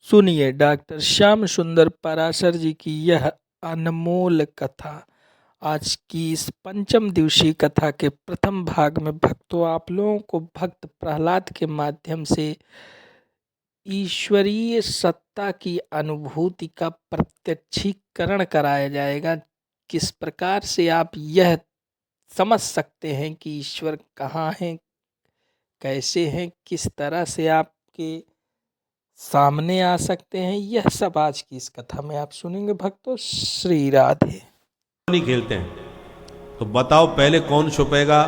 सुनिए डॉक्टर श्याम सुंदर पराशर जी की यह अनमोल कथा। आज की इस पंचम दिवसीय कथा के प्रथम भाग में भक्तों आप लोगों को भक्त प्रहलाद के माध्यम से ईश्वरीय सत्ता की अनुभूति का प्रत्यक्षीकरण कराया जाएगा। किस प्रकार से आप यह समझ सकते हैं कि ईश्वर कहाँ हैं, कैसे हैं, किस तरह से आपके सामने आ सकते हैं, यह सब आज की इस कथा में आप सुनेंगे भक्तों। श्री राधे। नहीं खेलते हैं तो बताओ पहले कौन छुपेगा?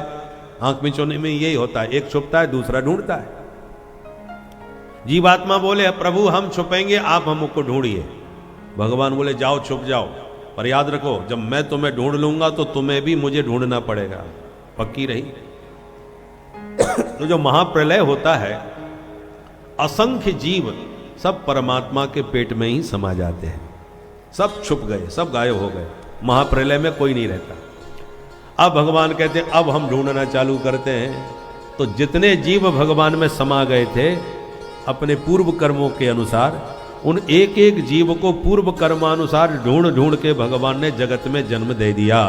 आंख मिचोने में यही होता है, एक छुपता है दूसरा ढूंढता है। जीवात्मा बोले प्रभु हम छुपेंगे, आप हमको ढूंढिए। भगवान बोले जाओ छुप जाओ, पर याद रखो जब मैं तुम्हें ढूंढ लूंगा तो तुम्हें भी मुझे ढूंढना पड़ेगा। पक्की रही। तो जो महाप्रलय होता है असंख्य जीव सब परमात्मा के पेट में ही समा जाते हैं, सब छुप गए, सब गायब हो गए। महाप्रलय में कोई नहीं रहता। अब भगवान कहते हैं अब हम ढूंढना चालू करते हैं। तो जितने जीव भगवान में समा गए थे अपने पूर्व कर्मों के अनुसार, उन एक एक जीव को पूर्व कर्मानुसार ढूंढ ढूंढ के भगवान ने जगत में जन्म दे दिया।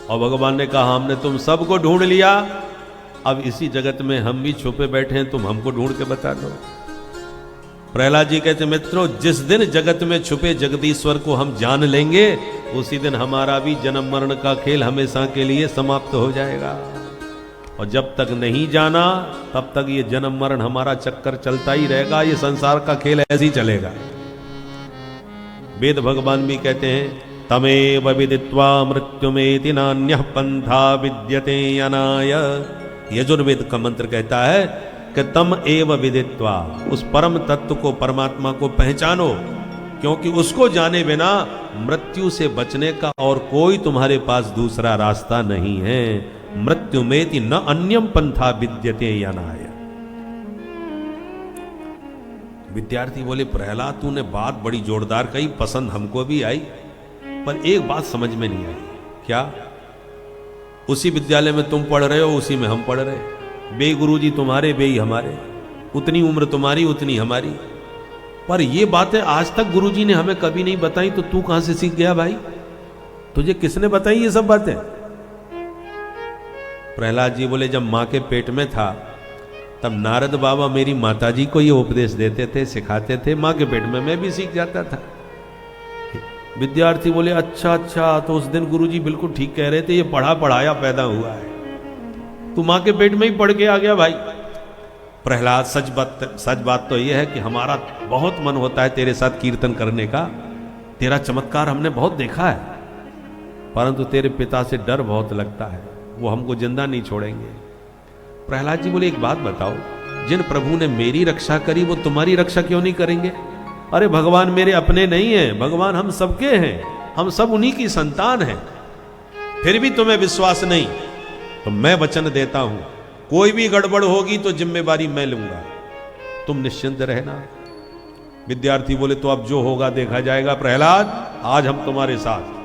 और भगवान ने कहा हमने तुम सबको ढूंढ लिया, अब इसी जगत में हम भी छुपे बैठे हैं, तुम हमको ढूंढ के बता दो। प्रहलाद जी कहते मित्रों जिस दिन जगत में छुपे जगदीश्वर को हम जान लेंगे उसी दिन हमारा भी जन्म मरण का खेल हमेशा के लिए समाप्त हो जाएगा। और जब तक नहीं जाना तब तक ये जन्म मरण हमारा चक्कर चलता ही रहेगा, ये संसार का खेल ऐसे ही चलेगा। वेद भगवान भी कहते हैं तमेव विदित्वा मृत्युमेति नान्यः पंथा विद्यते अनाय। यजुर्वेद का मंत्र कहता है कि तम एव विदित्वा, उस परम तत्व को परमात्मा को पहचानो, क्योंकि उसको जाने बिना मृत्यु से बचने का और कोई तुम्हारे पास दूसरा रास्ता नहीं है। मृत्यु मेति न अन्यम पंथा विद्यते अनाय। विद्यार्थी बोले प्रहलाद तूने बात बड़ी जोरदार कही, पसंद हमको भी आई, पर एक बात समझ में नहीं आई। क्या? उसी विद्यालय में तुम पढ़ रहे हो, उसी में हम पढ़ रहे, बे गुरुजी तुम्हारे बे ही हमारे, उतनी उम्र तुम्हारी उतनी हमारी, पर ये बातें आज तक गुरुजी ने हमें कभी नहीं बताई। तो तू कहां से सीख गया भाई? तुझे किसने बताई ये सब बातें? प्रहलाद जी बोले जब मां के पेट में था तब नारद बाबा मेरी माता जी को ये उपदेश देते थे, सिखाते थे, मां के पेट में मैं भी सीख जाता था। विद्यार्थी बोले अच्छा अच्छा, तो उस दिन गुरुजी बिल्कुल ठीक कह रहे थे, ये पढ़ा पढ़ाया पैदा हुआ है, तू मां के पेट में ही पढ़ के आ गया भाई। प्रहलाद सच बात तो यह है कि हमारा बहुत मन होता है तेरे साथ कीर्तन करने का, तेरा चमत्कार हमने बहुत देखा है, परंतु तेरे पिता से डर बहुत लगता है, वो हमको जिंदा नहीं छोड़ेंगे। प्रहलाद जी बोले एक बात बताओ, जिन प्रभु ने मेरी रक्षा करी वो तुम्हारी रक्षा क्यों नहीं करेंगे? अरे भगवान मेरे अपने नहीं हैं, भगवान हम सबके हैं, हम सब उन्हीं की संतान हैं, फिर भी तुम्हें विश्वास नहीं, तो मैं वचन देता हूं कोई भी गड़बड़ होगी तो जिम्मेवारी मैं लूंगा, तुम निश्चिंत रहना। विद्यार्थी बोले तो अब जो होगा देखा जाएगा प्रहलाद, आज हम तुम्हारे साथ।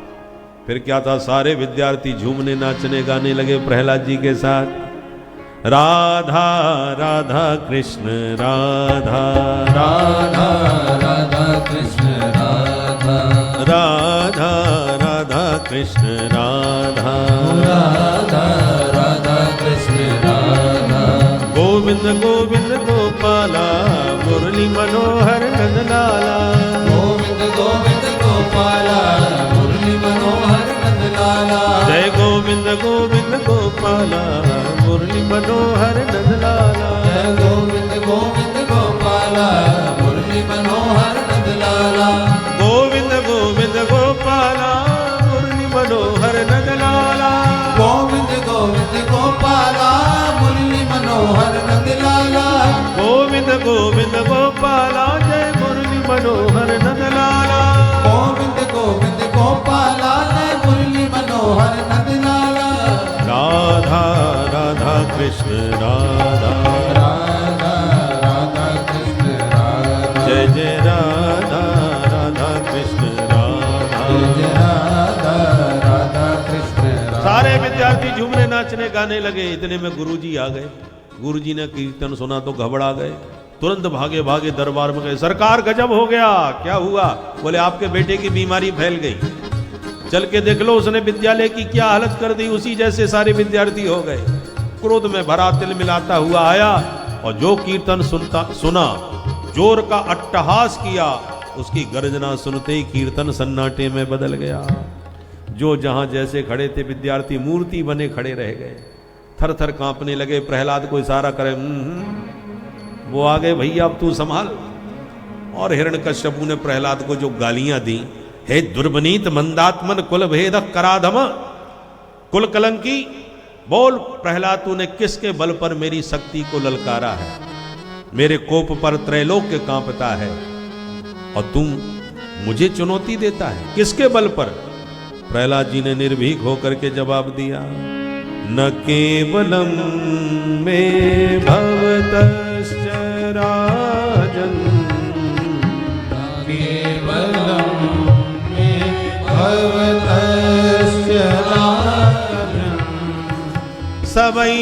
फिर क्या था, सारे विद्यार्थी झूमने नाचने गाने लगे प्रहलाद जी के साथ। राधा राधा कृष्ण राधा राधा राधा कृष्ण राधा राधा राधा कृष्ण राधा राधा राधा कृष्ण राधा। गोविंद गोविंद गोपाला मुरली मनोहर नंदलाला। गोविंद गोविंद गोपाला मुरली मनोहर नंदलाला। जय गोविंद गोविंद गोपाला मुरली मनोहर नंदलाला। जय गोविंद गोविंद गोपाला मुरली मनोहर नंदलाला। गोविंद गोविंद गोपाला मुरली मनोहर नंदलाला। गोविंद गोविंद गोपाला मुरली मनोहर नंदलाला। गोविंद गोविंद गोपाला जय मुरली मनोहर नंदलाला। गोविंद गोविंद गोपाला जय मुरली मनोहर नंदलाला। राधा राधा कृष्ण राधा राधा राधा कृष्ण राधा। जय जय राधा राधा कृष्ण राधा। जय राधा राधा कृष्ण राधा। सारे विद्यार्थी झूमने नाचने गाने लगे। इतने में गुरुजी आ गए। गुरुजी ने कीर्तन सुना तो घबरा गए, तुरंत भागे भागे दरबार में गए। सरकार गजब हो गया। क्या हुआ? बोले आपके बेटे की बीमारी फैल गई, चल के देख लो, उसने विद्यालय की क्या हालत कर दी, उसी जैसे सारे विद्यार्थी हो गए। क्रोध में भरा तिल मिलाता हुआ आया और जो कीर्तन सुना, जोर का अट्टहास किया, उसकी गर्जना सुनते ही कीर्तन सन्नाटे में बदल गया। जो जहां जैसे खड़े थे विद्यार्थी मूर्ति बने खड़े रह गए, थर थर कांपने लगे। प्रहलाद को इशारा करे, वो आ गए, भैया अब तू संभाल। और हिरण्यकश्यपु ने प्रहलाद को जो गालियां दी, हे दुर्बनीत मंदात्मन कुल भेद कराधम, कुल कलंकी, बोल प्रहलाद तूने किसके बल पर मेरी शक्ति को ललकारा है? मेरे कोप पर त्रैलोक्य कांपता है और तुम मुझे चुनौती देता है, किसके बल पर? प्रहलाद जी ने निर्भीक होकर के जवाब दिया, न केवलम में भवतश्च राजन, केवलम में भवतश्च राजन, सवै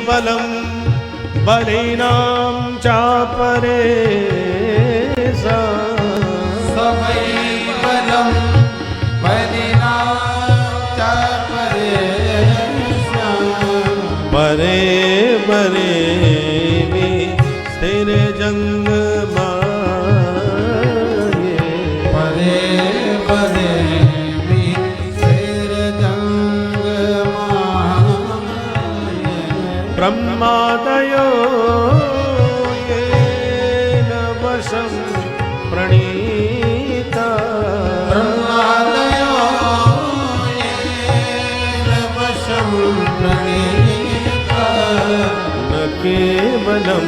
बलम बलिनां चापरे, सवै बलम बलिनां चापरे, परे परे स्थिर जंग माये, परे परे स्थिर जंग माये, ब्रह्मादयो येन वशं प्रणीता, ब्रह्मादयो येन वशं प्रणीता, न केवलं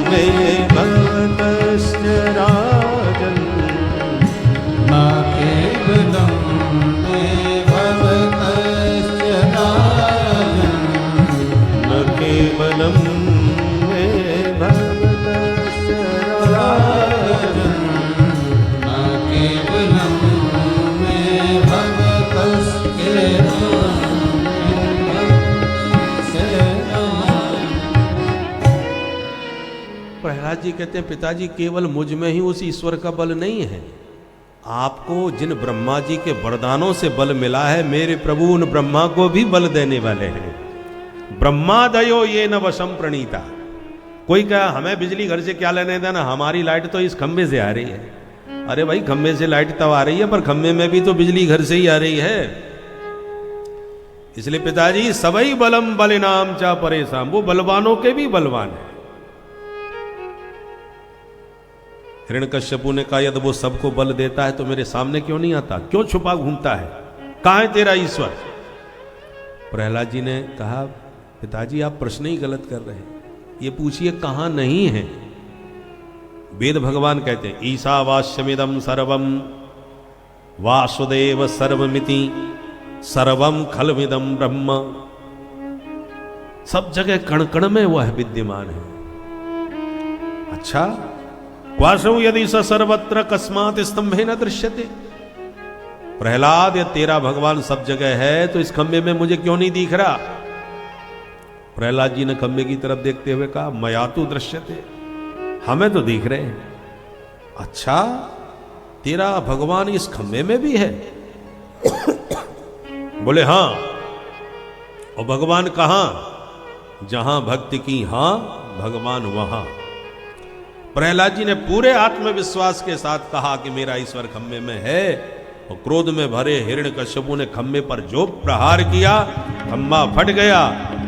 मे भवतश्च राजन्, न केवलं मे भवतश्च राजन्, न केवलं मे भवतश्च राजन्, न केवलं मे भवतश्च प्रहलाद जी कहते हैं, पिताजी केवल मुझ में ही उस ईश्वर का बल नहीं है, आपको जिन ब्रह्मा जी के वरदानों से बल मिला है, मेरे प्रभु उन ब्रह्मा को भी बल देने वाले हैं। ब्रह्मादयो ये न वशम प्रणीता। कोई कहा हमें बिजली घर से क्या लेने देना, हमारी लाइट तो इस खंबे से आ रही है। अरे भाई खंबे से लाइट तब आ रही है, पर खंबे में भी तो बिजली घर से ही आ रही है। इसलिए पिताजी सवई बलम बलिनाम चा परेशान, वो बलवानों के भी बलवान है। हिरण्यकश्यपु ने कहा यदि वो सबको बल देता है तो मेरे सामने क्यों नहीं आता, क्यों छुपा घूमता है, कहां है तेरा ईश्वर? प्रहलाद जी ने कहा पिताजी आप प्रश्न ही गलत कर रहे हैं, ये पूछिए कहां नहीं है। वेद भगवान कहते हैं ईशावास्यमिदं सर्वम वासुदेव सर्वमिति सर्वम खलमिदं ब्रह्म, सब जगह कण कण में वह विद्यमान है। अच्छा क्वासौ यदि स सर्वत्र कस्मात स्तंभे न दृश्यते। प्रहलाद या तेरा भगवान सब जगह है तो इस खंबे में मुझे क्यों नहीं दिख रहा? प्रहलाद जी ने खंबे की तरफ देखते हुए कहा मया तो दृश्यते, हमें तो दिख रहे हैं। अच्छा तेरा भगवान इस खंबे में भी है? बोले हां। और भगवान कहां? जहां भक्ति की हां भगवान वहां। प्रहलाद जी ने पूरे आत्मविश्वास के साथ कहा कि मेरा ईश्वर खंबे में है, और क्रोध में भरे हिरण्यकश्यपु ने खंबे पर जो प्रहार किया खंबा फट गया,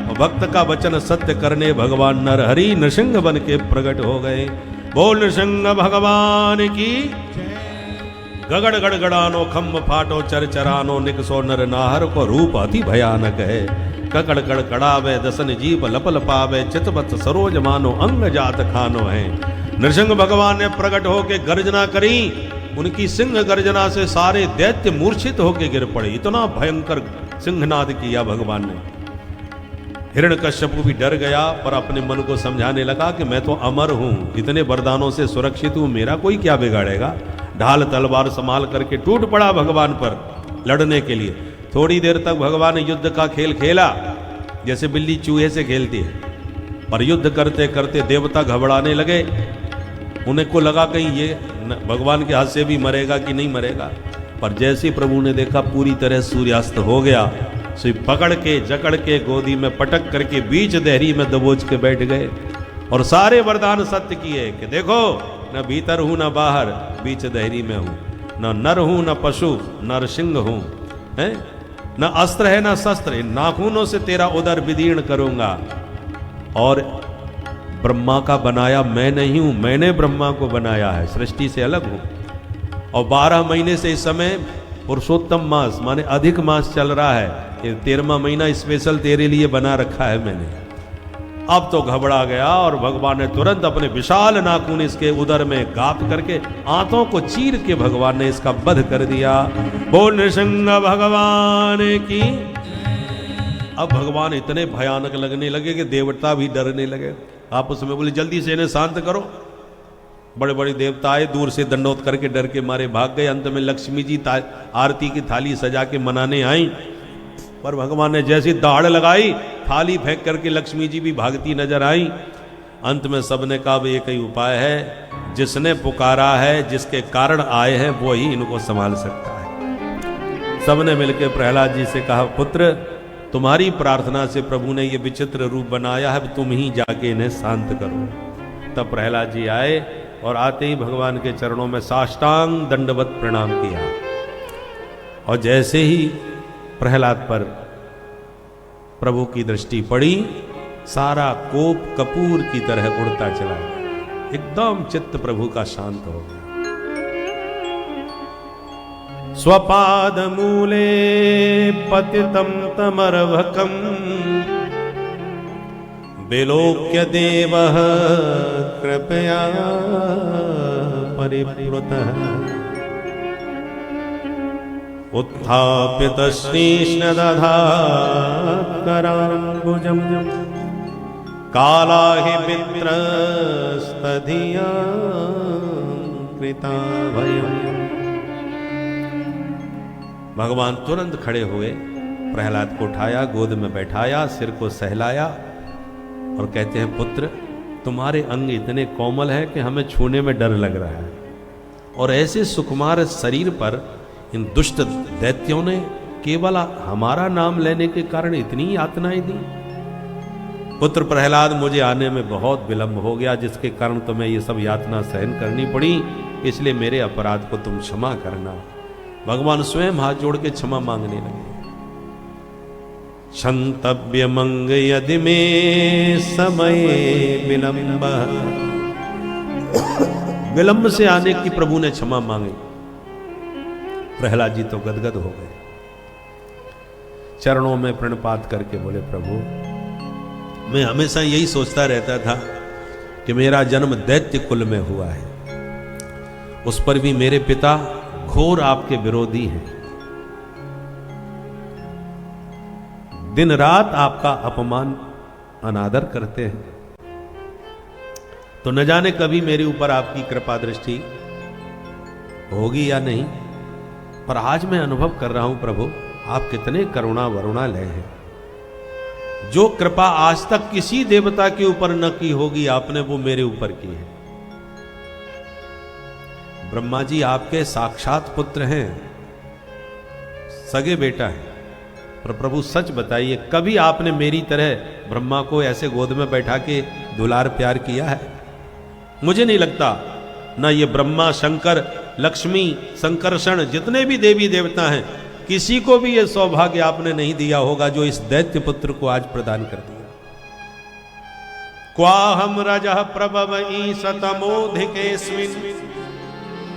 और भक्त का वचन सत्य करने भगवान नरहरि नृसिंह बन के प्रकट हो गए। बोल नृसिंह भगवान की। गगड़ गड़गड़ानो खम्ब फाटो चरचरानो निकसो नर नाहर को रूप अति भयानक है। ककड़ कड़कड़ावे दसन जीव लप लपावे चितवत सरोज मानो अंग जात खानो है। नृसिंह भगवान ने प्रकट होके गर्जना करी, उनकी सिंह गर्जना से सारे दैत्य मूर्छित होके गिर पड़े। इतना भयंकर सिंहनाद किया भगवान ने। हिरण्यकश्यपु भी डर गया, पर अपने मन को समझाने लगा कि मैं तो अमर हूं, इतने वरदानों से सुरक्षित हूं, मेरा कोई क्या बिगाड़ेगा। ढाल तलवार संभाल करके टूट पड़ा भगवान पर लड़ने के लिए। थोड़ी देर तक भगवान ने युद्ध का खेल खेला जैसे बिल्ली चूहे से खेलती है। पर युद्ध करते करते देवता घबराने लगे। उन्हें को लगा कहीं ये भगवान के हाथ से भी मरेगा कि नहीं मरेगा। पर जैसे प्रभु ने देखा पूरी तरह सूर्यास्त हो गया, सो पकड़ के जकड़ के गोदी में पटक करके बीच दहरी में दबोच के बैठ गए और सारे वरदान सत्य किए कि देखो न भीतर हूं न बाहर, बीच दहरी में हूं, न नर हूं न पशु नरसिंह हूं, है न अस्त्र है न शस्त्र, नाखूनों से तेरा उदर विदीर्ण करूंगा। और ब्रह्मा का बनाया मैं नहीं हूं, मैंने ब्रह्मा को बनाया है, सृष्टि से अलग हूं। और 12 महीने से इस समय पुरुषोत्तम मास माने अधिक मास चल रहा है, ये 13वां महीना स्पेशल तेरे लिए बना रखा है मैंने। अब तो घबरा गया और भगवान ने तुरंत अपने विशाल नाखून इसके उदर में गाप करके आंतों को चीर के भगवान ने इसका वध कर दिया। बोल नृसिंह भगवान की। अब भगवान इतने भयानक लगने लगे कि देवता भी डरने लगे। आपस में बोले जल्दी से इन्हें शांत करो। बड़े बड़े देवता आए, दूर से दंडोत करके डर के मारे भाग गए। अंत में लक्ष्मी जी आरती की थाली सजा के मनाने आई, पर भगवान ने जैसी दाढ़ लगाई थाली फेंक करके लक्ष्मी जी भी भागती नजर आई। अंत में सबने कहा एक ही उपाय है, जिसने पुकारा है, जिसके कारण आए हैं, वो ही इनको संभाल सकता है। सबने मिलकर प्रहलाद जी से कहा पुत्र तुम्हारी प्रार्थना से प्रभु ने ये विचित्र रूप बनाया है, तुम ही जाके इन्हें शांत करो। तब प्रहलाद जी आए और आते ही भगवान के चरणों में साष्टांग दंडवत प्रणाम किया। और जैसे ही प्रहलाद पर प्रभु की दृष्टि पड़ी, सारा कोप कपूर की तरह उड़ता चला गया। एकदम चित्त प्रभु का शांत हो गया। स्वपाद मूले पतितम तमर्भकम विलोक्य देवः कृपया परिप्लुतः उत्थापित श्रीष्ण दधाकराम्बुजम् काला हि मित्रस्तधिया कृता भयम्। भगवान तुरंत खड़े हुए, प्रहलाद को उठाया, गोद में बैठाया, सिर को सहलाया और कहते हैं पुत्र तुम्हारे अंग इतने कोमल हैं कि हमें छूने में डर लग रहा है। और ऐसे सुकुमार शरीर पर इन दुष्ट दैत्यों ने केवल हमारा नाम लेने के कारण इतनी यातनाएं दी। पुत्र प्रहलाद मुझे आने में बहुत विलंब हो गया, जिसके कारण तुम्हें ये सब यातना सहन करनी पड़ी, इसलिए मेरे अपराध को तुम क्षमा करना। भगवान स्वयं हाथ जोड़ के क्षमा मांगने लगे। क्षंतव्य मंग यदि में समय विलंब, विलंब से आने की प्रभु ने क्षमा मांगी। प्रहलाद जी तो गदगद हो गए, चरणों में प्रणपात करके बोले प्रभु मैं हमेशा यही सोचता रहता था कि मेरा जन्म दैत्य कुल में हुआ है, उस पर भी मेरे पिता घोर आपके विरोधी हैं, दिन रात आपका अपमान अनादर करते हैं, तो न जाने कभी मेरे ऊपर आपकी कृपा दृष्टि होगी या नहीं। पर आज मैं अनुभव कर रहा हूं प्रभु आप कितने करुणा वरुणालय हैं। जो कृपा आज तक किसी देवता के ऊपर न की होगी आपने वो मेरे ऊपर की है। ब्रह्मा जी आपके साक्षात पुत्र हैं, सगे बेटा है, पर प्रभु सच बताइए कभी आपने मेरी तरह ब्रह्मा को ऐसे गोद में बैठा के दुलार प्यार किया है? मुझे नहीं लगता। ना ये ब्रह्मा शंकर लक्ष्मी संकर्षण जितने भी देवी देवता हैं किसी को भी ये सौभाग्य आपने नहीं दिया होगा जो इस दैत्य पुत्र को आज प्रदान कर दिया। क्वाहम रजः प्रभवई सतमोधिकेस्मिन्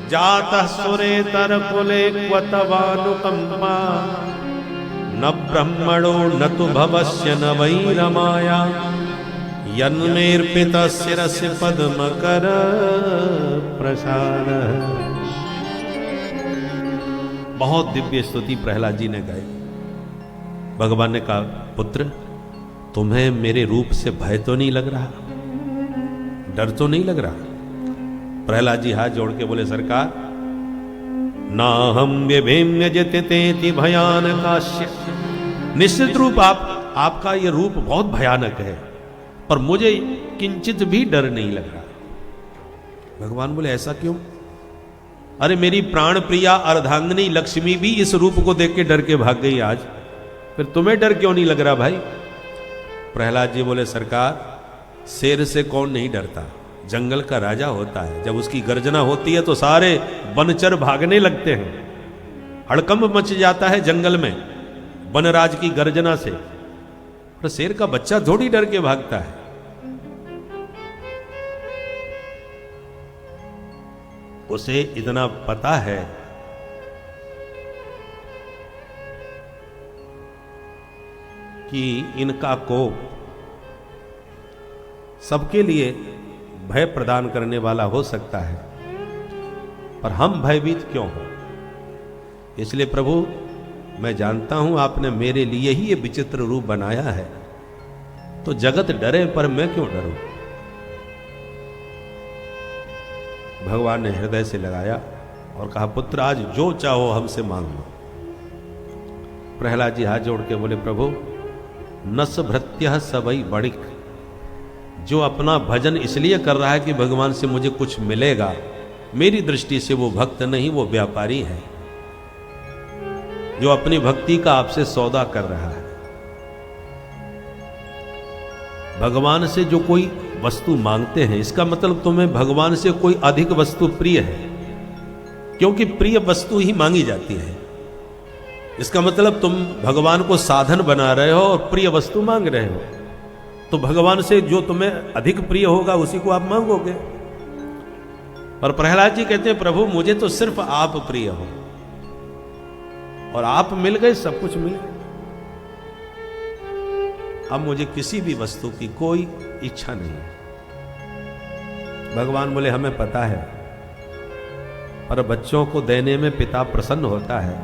जातः सुरेतर कुले क्वतवानुकंपा न ब्रह्मणो न तु भवस्य न वै रमाया यन्मेर्पित शिरस्य पद्मकर प्रसाद। बहुत दिव्य स्तुति प्रहलाद जी ने गाई। भगवान ने कहा पुत्र तुम्हें मेरे रूप से भय तो नहीं लग रहा, डर तो नहीं लग रहा? प्रहलाद जी हाथ जोड़ के बोले सरकार ना हम व्यभेम्य जतितेति भयानकास्य। निश्चित रूप आपका ये रूप बहुत भयानक है, पर मुझे किंचित भी डर नहीं लग रहा। भगवान बोले ऐसा क्यों? अरे मेरी प्राण प्रिया अर्धांगिनी लक्ष्मी भी इस रूप को देख के डर के भाग गई आज, फिर तुम्हें डर क्यों नहीं लग रहा भाई? प्रहलाद जी बोले सरकार, शेर से कौन नहीं डरता, जंगल का राजा होता है, जब उसकी गर्जना होती है तो सारे वनचर भागने लगते हैं, हड़कंप मच जाता है जंगल में वनराज की गर्जना से, पर शेर का बच्चा थोड़ी डर के भागता है। उसे इतना पता है कि इनका कोप सबके लिए भय प्रदान करने वाला हो सकता है, पर हम भयभीत क्यों हो? इसलिए प्रभु, मैं जानता हूं आपने मेरे लिए ही ये विचित्र रूप बनाया है, तो जगत डरे पर मैं क्यों डरूं? भगवान ने हृदय से लगाया और कहा पुत्र आज जो चाहो हमसे मांग लो। प्रहलाद जी हाथ जोड़ के बोले प्रभु, नस भृत्य सबई बणिक, जो अपना भजन इसलिए कर रहा है कि भगवान से मुझे कुछ मिलेगा, मेरी दृष्टि से वो भक्त नहीं, वो व्यापारी है जो अपनी भक्ति का आपसे सौदा कर रहा है। भगवान से जो कोई वस्तु मांगते हैं, इसका मतलब तुम्हें भगवान से कोई अधिक वस्तु प्रिय है, क्योंकि प्रिय वस्तु ही मांगी जाती है। इसका मतलब तुम भगवान को साधन बना रहे हो और प्रिय वस्तु मांग रहे हो, तो भगवान से जो तुम्हें अधिक प्रिय होगा उसी को आप मांगोगे। और प्रहलाद जी कहते हैं प्रभु मुझे तो सिर्फ आप प्रिय हो, और आप मिल गए, सब कुछ मिल गया, अब मुझे किसी भी वस्तु की कोई इच्छा नहीं है। भगवान बोले हमें पता है, पर बच्चों को देने में पिता प्रसन्न होता है,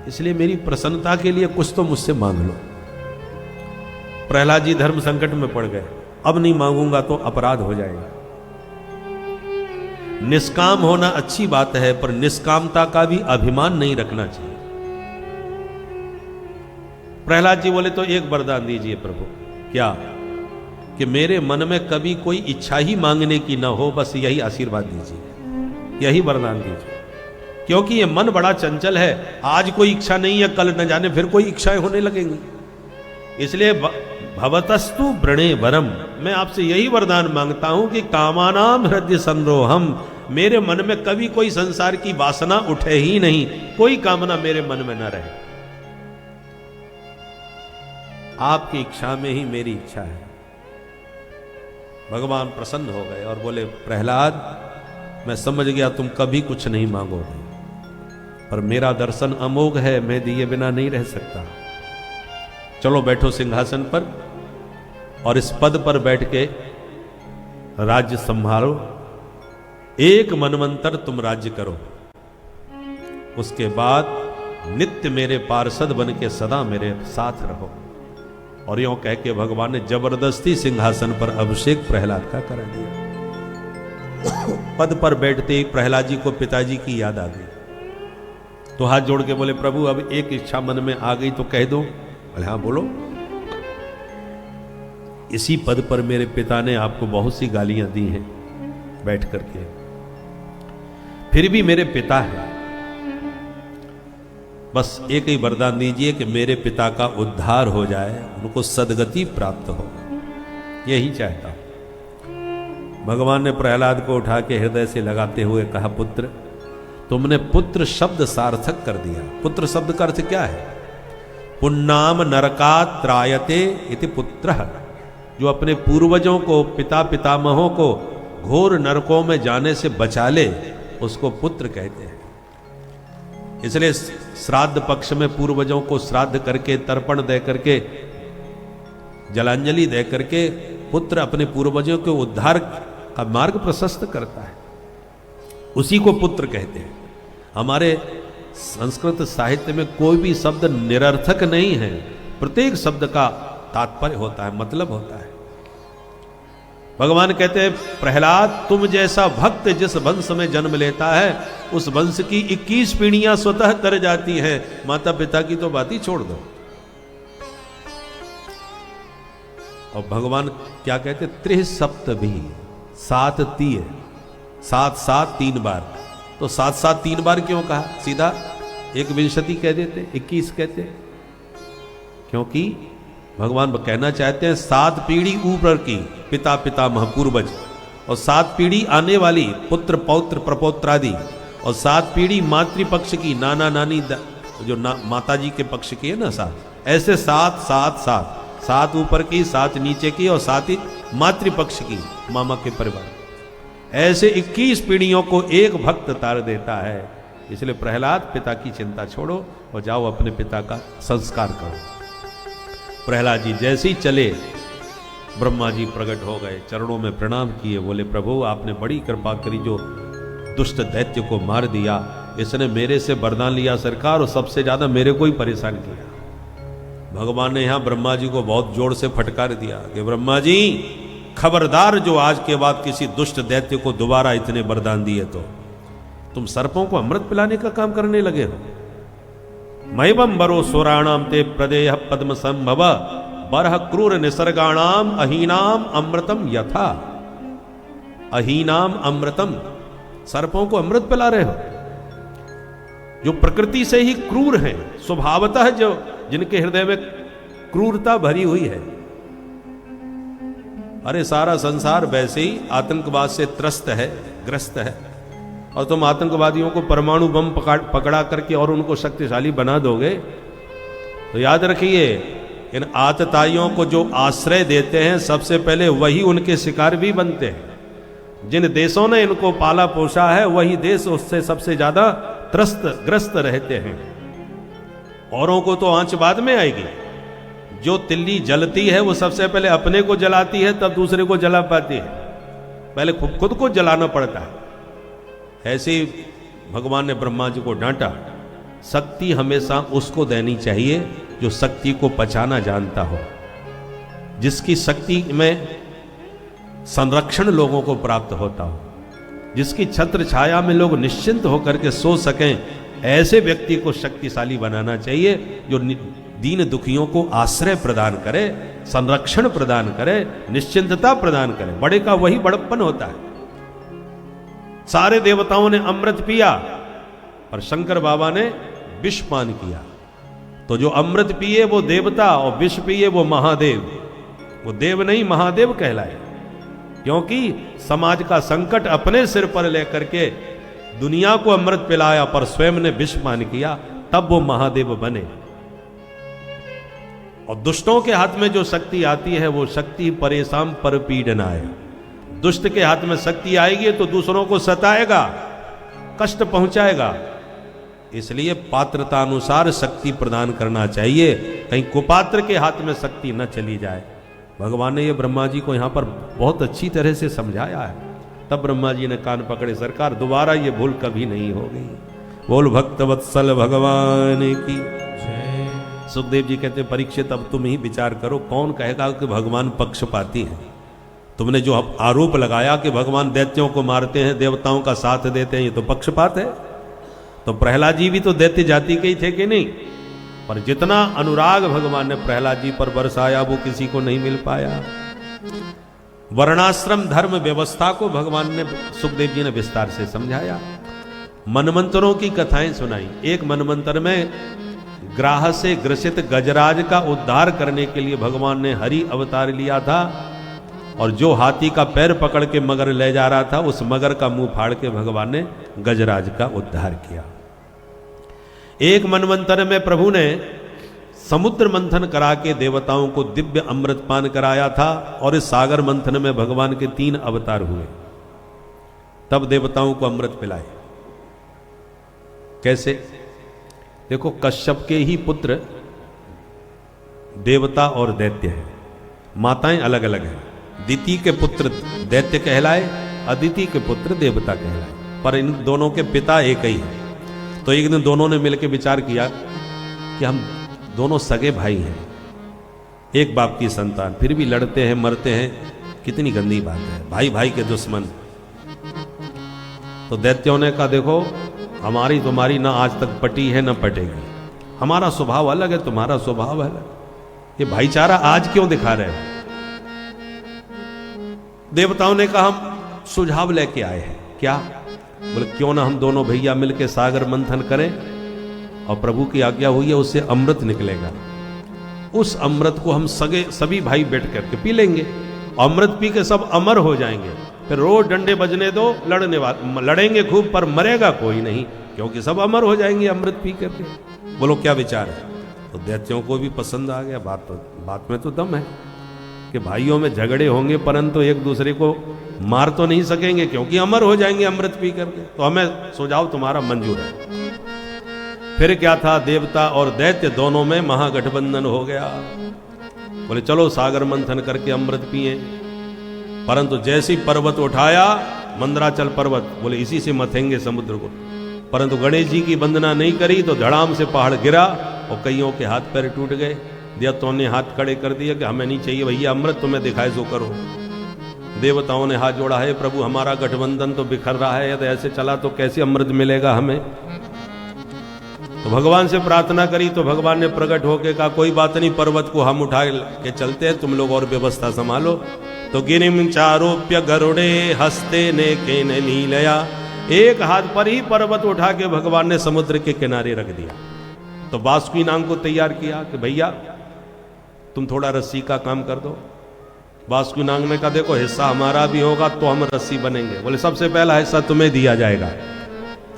इसलिए मेरी प्रसन्नता के लिए कुछ तो मुझसे मांग लो। प्रहलाद जी धर्म संकट में पड़ गए, अब नहीं मांगूंगा तो अपराध हो जाएगा। निष्काम होना अच्छी बात है, पर निष्कामता का भी अभिमान नहीं रखना चाहिए। प्रहलाद जी बोले तो एक वरदान दीजिए प्रभु। क्या? कि मेरे मन में कभी कोई इच्छा ही मांगने की ना हो, बस यही आशीर्वाद दीजिए, यही वरदान दीजिए, क्योंकि ये मन बड़ा चंचल है, आज कोई इच्छा नहीं है, कल न जाने फिर कोई इच्छाएं होने लगेंगी। इसलिए भवतस्तु वृणे वरम, मैं आपसे यही वरदान मांगता हूं कि कामानाम हृदय संरोहम, मेरे मन में कभी कोई संसार की वासना उठे ही नहीं, कोई कामना मेरे मन में न रहे, आपकी इच्छा में ही मेरी इच्छा है। भगवान प्रसन्न हो गए और बोले प्रहलाद, मैं समझ गया तुम कभी कुछ नहीं मांगोगे, पर मेरा दर्शन अमोघ है, मैं दिए बिना नहीं रह सकता। चलो बैठो सिंहासन पर और इस पद पर बैठ के राज्य संभालो, एक मनवंतर तुम राज्य करो, उसके बाद नित्य मेरे पार्षद बन के सदा मेरे साथ रहो। और यूं कह के भगवान ने जबरदस्ती सिंहासन पर अभिषेक प्रहलाद का करा दिया। पद पर बैठते ही प्रहलाद जी को पिताजी की याद आ गई, तो हाथ जोड़ के बोले प्रभु अब एक इच्छा मन में आ गई तो कह दो। बोले हाँ बोलो। इसी पद पर मेरे पिता ने आपको बहुत सी गालियां दी हैं बैठ करके, फिर भी मेरे पिता है, बस एक ही वरदान दीजिए कि मेरे पिता का उद्धार हो जाए, उनको सदगति प्राप्त हो, यही चाहता हूं। भगवान ने प्रहलाद को उठा के हृदय से लगाते हुए कहा पुत्र, तुमने पुत्र शब्द सार्थक कर दिया। पुत्र शब्द का अर्थ क्या है? पुन्नाम नरकात् त्रायते इति पुत्रः, जो अपने पूर्वजों को, पिता पितामहों को घोर नरकों में जाने से बचा ले, उसको पुत्र कहते हैं। इसलिए श्राद्ध पक्ष में पूर्वजों को श्राद्ध करके, तर्पण दे करके, जलांजलि दे करके पुत्र अपने पूर्वजों के उद्धार का मार्ग प्रशस्त करता है, उसी को पुत्र कहते हैं। हमारे संस्कृत साहित्य में कोई भी शब्द निरर्थक नहीं है, प्रत्येक शब्द का तात्पर्य होता है, मतलब होता है। भगवान कहते हैं प्रहलाद, तुम जैसा भक्त जिस वंश में जन्म लेता है उस वंश की 21 पीढ़ियां स्वतः तर जाती हैं, माता पिता की तो बात ही छोड़ दो। और भगवान क्या कहते, त्रिसप्तभी, 7 तीर, 7 7 3 बार। तो 7 7 3 बार क्यों कहा, सीधा 1 कह देते, 21 कहते, क्योंकि भगवान कहना चाहते हैं 7 पीढ़ी ऊपर की, पिता पितामह पूर्वज, और 7 पीढ़ी आने वाली, पुत्र पौत्र प्रपौत्र आदि, और 7 पीढ़ी मातृपक्ष की, नाना नानी जो माता जी के पक्ष की है ना 7, ऐसे 7 7 7, 7 ऊपर की, 7 नीचे की, और 7 ही मातृपक्ष की, मामा के परिवार। ऐसे 21 पीढ़ियों को एक भक्त तार देता है। इसलिए प्रहलाद, पिता की चिंता छोड़ो और जाओ अपने पिता का संस्कार करो। प्रहलाद जी जैसे ही चले, ब्रह्मा जी प्रकट हो गए, चरणों में प्रणाम किए, बोले प्रभु आपने बड़ी कृपा करी, जो दुष्ट दैत्य को मार दिया, इसने मेरे से वरदान लिया सरकार, और सबसे ज्यादा मेरे को ही परेशान किया। भगवान ने यहां ब्रह्मा जी को बहुत जोर से फटकार दिया कि ब्रह्मा जी खबरदार, जो आज के बाद किसी दुष्ट दैत्य को दोबारा इतने वरदान दिए तो तुम सर्पों को अमृत पिलाने का काम करने लगे हो। मैवम बरो सुराणाम ते प्रदेह पद्म संभव बरह क्रूर निसर्गाणाम अहीनाम अमृतम यथा। अहीनाम अमृतम, सर्पों को अमृत पिला रहे हो जो प्रकृति से ही क्रूर हैं, स्वभावतः जो जिनके हृदय में क्रूरता भरी हुई है। अरे सारा संसार वैसे ही आतंकवाद से त्रस्त है, ग्रस्त है, और तुम आतंकवादियों को परमाणु बम पकड़ा करके और उनको शक्तिशाली बना दोगे तो याद रखिए, इन आतताइयों को जो आश्रय देते हैं सबसे पहले वही उनके शिकार भी बनते हैं। जिन देशों ने इनको पाला पोषा है वही देश उससे सबसे ज्यादा ग्रस्त रहते हैं। औरों को तो आंच बाद में आएगी। जो तिल्ली जलती है वो सबसे पहले अपने को जलाती है, तब दूसरे को जला पाती है। पहले खुद को जलाना पड़ता है। ऐसे ही भगवान ने ब्रह्मा जी को डांटा। शक्ति हमेशा उसको देनी चाहिए जो शक्ति को पचाना जानता हो, जिसकी शक्ति में संरक्षण लोगों को प्राप्त होता हो, जिसकी छत्र छाया में लोग निश्चिंत होकर के सो सकें, ऐसे व्यक्ति को शक्तिशाली बनाना चाहिए जो दीन दुखियों को आश्रय प्रदान करे, संरक्षण प्रदान करे, निश्चिंतता प्रदान करे। बड़े का वही बड़प्पन होता है। सारे देवताओं ने अमृत पिया और शंकर बाबा ने विष पान किया। तो जो अमृत पिए वो देवता और विष पिए वो महादेव। वो देव नहीं महादेव कहलाए, क्योंकि समाज का संकट अपने सिर पर लेकर के दुनिया को अमृत पिलाया पर स्वयं ने विष पान किया, तब वो महादेव बने। और दुष्टों के हाथ में जो शक्ति आती है वो शक्ति परेशान पर पीड़नाय। दुष्ट के हाथ में शक्ति आएगी तो दूसरों को सताएगा, कष्ट पहुंचाएगा। इसलिए पात्रता अनुसार शक्ति प्रदान करना चाहिए, कहीं कुपात्र के हाथ में शक्ति न चली जाए। भगवान ने ये ब्रह्मा जी को यहां पर बहुत अच्छी तरह से समझाया है। तब ब्रह्मा जी ने कान पकड़े, सरकार दोबारा ये भूल कभी नहीं होगी। बोल भक्त वत्सल भगवान की। सुखदेव जी कहते परीक्षित अब तुम ही विचार करो, कौन कहेगा कि भगवान पक्षपाती है। तुमने जो आरोप लगाया कि भगवान दैत्यों को मारते हैं, देवताओं का साथ देते हैं, ये तो पक्षपात है। तो प्रहलाद जी भी तो दैत्य जाति के ही थे कि नहीं? पर जितना अनुराग भगवान ने प्रहलाद जी पर बरसाया वो किसी को नहीं मिल पाया। वर्णाश्रम धर्म व्यवस्था को भगवान ने, सुखदेव जी ने विस्तार से समझाया। मनमंत्रों की कथाएं सुनाई। एक मनमंत्र में ग्राह से ग्रसित गजराज का उद्धार करने के लिए भगवान ने हरि अवतार लिया था, और जो हाथी का पैर पकड़ के मगर ले जा रहा था उस मगर का मुंह फाड़ के भगवान ने गजराज का उद्धार किया। एक मनवंतर में प्रभु ने समुद्र मंथन करा के देवताओं को दिव्य अमृत पान कराया था, और इस सागर मंथन में भगवान के 3 अवतार हुए, तब देवताओं को अमृत पिलाए। कैसे? देखो, कश्यप के ही पुत्र देवता और दैत्य हैं, माताएं अलग अलग हैं। दिति के पुत्र दैत्य कहलाए, अदिति के पुत्र देवता कहलाए, पर इन दोनों के पिता एक ही हैं। तो एक दिन दोनों ने मिलकर विचार किया कि हम दोनों सगे भाई हैं, एक बाप की संतान, फिर भी लड़ते हैं मरते हैं, कितनी गंदी बात है, भाई भाई के दुश्मन। तो दैत्यों ने कहा देखो, हमारी तुम्हारी ना आज तक पटी है ना पटेगी, हमारा स्वभाव अलग है, तुम्हारा स्वभाव अलग, ये भाईचारा आज क्यों दिखा रहे हो? देवताओं ने कहा हम सुझाव लेके आए हैं। क्या? बोले क्यों ना हम दोनों भैया मिलके सागर मंथन करें, और प्रभु की आज्ञा हुई है उससे अमृत निकलेगा। उस अमृत को हम सभी भाई बैठ करके पी लेंगे, अमृत पी के सब अमर हो जाएंगे। फिर रोज डंडे बजने दो, लड़ेंगे खूब पर मरेगा कोई नहीं, क्योंकि सब अमर हो जाएंगे अमृत पी करके। बोलो क्या विचार है? तो दैत्यों को भी पसंद आ गया। बात में तो दम है कि भाइयों में झगड़े होंगे परंतु एक दूसरे को मार तो नहीं सकेंगे, क्योंकि अमर हो जाएंगे अमृत पी करके। तो हमें सुझाव तुम्हारा मंजूर है। फिर क्या था, देवता और दैत्य दोनों में महागठबंधन हो गया। बोले चलो सागर मंथन करके अमृत पिए। परंतु जैसी पर्वत उठाया, मंदराचल पर्वत, बोले इसी से मथेंगे समुद्र को। परंतु गणेश जी की वंदना नहीं करी तो धड़ाम से पहाड़ गिरा और कईयों के हाथ पैर टूट गए। देवताओं ने हाथ खड़े कर दिए कि हमें नहीं चाहिए भैया अमृत, तुम्हें दिखाए सो करो। देवताओं ने हाथ जोड़ा, है प्रभु हमारा गठबंधन तो बिखर रहा है, यदि ऐसे चला तो कैसे अमृत मिलेगा हमें। तो भगवान से प्रार्थना करी तो भगवान ने प्रकट होकर कहा कोई बात नहीं, पर्वत को हम उठा के चलते हैं, तुम लोग और व्यवस्था संभालो। तो गिरिम चारोप्य गरुड़े हस्ते ने केन नीलया, एक हाथ पर ही पर्वत उठा के भगवान ने समुद्र के किनारे रख दिया। तो बासुकी नाग को तैयार किया कि भैया तुम थोड़ा रस्सी का काम कर दो। बासुकी नाग ने कहा देखो हिस्सा हमारा भी होगा तो हम रस्सी बनेंगे। बोले सबसे पहला हिस्सा तुम्हें दिया जाएगा।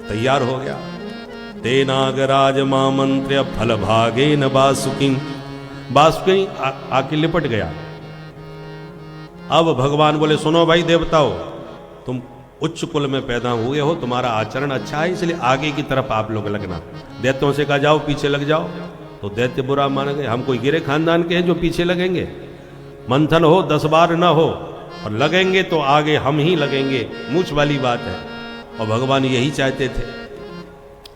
तैयार हो गया। ते नागराज मामंत्र्य फल भागे न बासुकी, बासुकी आके लिपट गया। अब भगवान बोले सुनो भाई देवताओं, तुम उच्च कुल में पैदा हुए हो, तुम्हारा आचरण अच्छा है, इसलिए आगे की तरफ आप लोग लगना। दैत्यों से कहा जाओ पीछे लग जाओ। तो दैत्य बुरा मान गए, हम कोई गिरे खानदान के हैं जो पीछे लगेंगे। मंथन हो 10 बार ना हो और लगेंगे तो आगे हम ही लगेंगे, मूछ वाली बात है। और भगवान यही चाहते थे,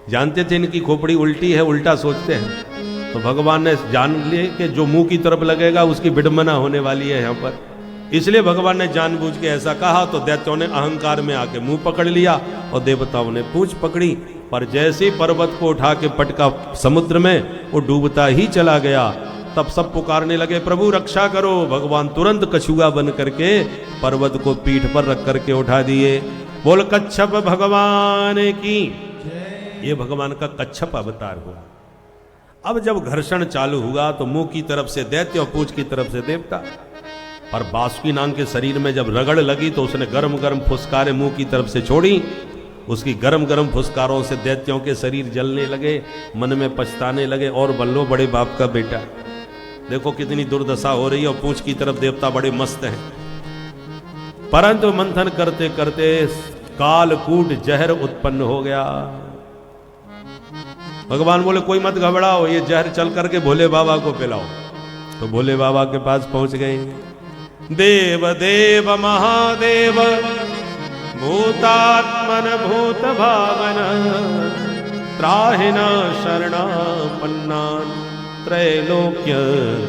जानते थे इनकी खोपड़ी उल्टी है, उल्टा सोचते हैं। तो भगवान ने जान लिए कि जो मुंह की तरफ लगेगा उसकी विडंबना होने वाली है यहाँ पर, इसलिए भगवान ने जानबूझ के ऐसा कहा। तो दैत्यों ने अहंकार में आके मुंह पकड़ लिया और देवताओं ने पूंछ पकड़ी। पर जैसे पर्वत को उठा के पटका समुद्र में, वो डूबता ही चला गया। तब सब पुकारने लगे प्रभु रक्षा करो। भगवान तुरंत कछुआ बन करके पर्वत को पीठ पर रख करके उठा दिए। बोल कच्छप भगवान की, ये भगवान का कच्छप अवतार हुआ। अब जब घर्षण चालू हुआ तो मुंह की तरफ से दैत्य और पूंछ की तरफ से देवता। पर बासुकी नाग के शरीर में जब रगड़ लगी तो उसने गरम गरम फुसकारें मुंह की तरफ से छोड़ी। उसकी गरम गरम फुसकारों से दैत्यों के शरीर जलने लगे, मन में पछताने लगे और बल्लो बड़े बाप का बेटा, देखो कितनी दुर्दशा हो रही है। और पूंछ की तरफ देवता बड़े मस्त हैं। परंतु मंथन करते करते कालकूट जहर उत्पन्न हो गया। भगवान बोले कोई मत घबराओ, ये जहर चल करके भोले बाबा को पिलाओ। तो भोले बाबा के पास पहुंच गए। देव देव महादेव भूतात्मन भूत भावन त्राहिण शरणापन्नान त्रैलोक्य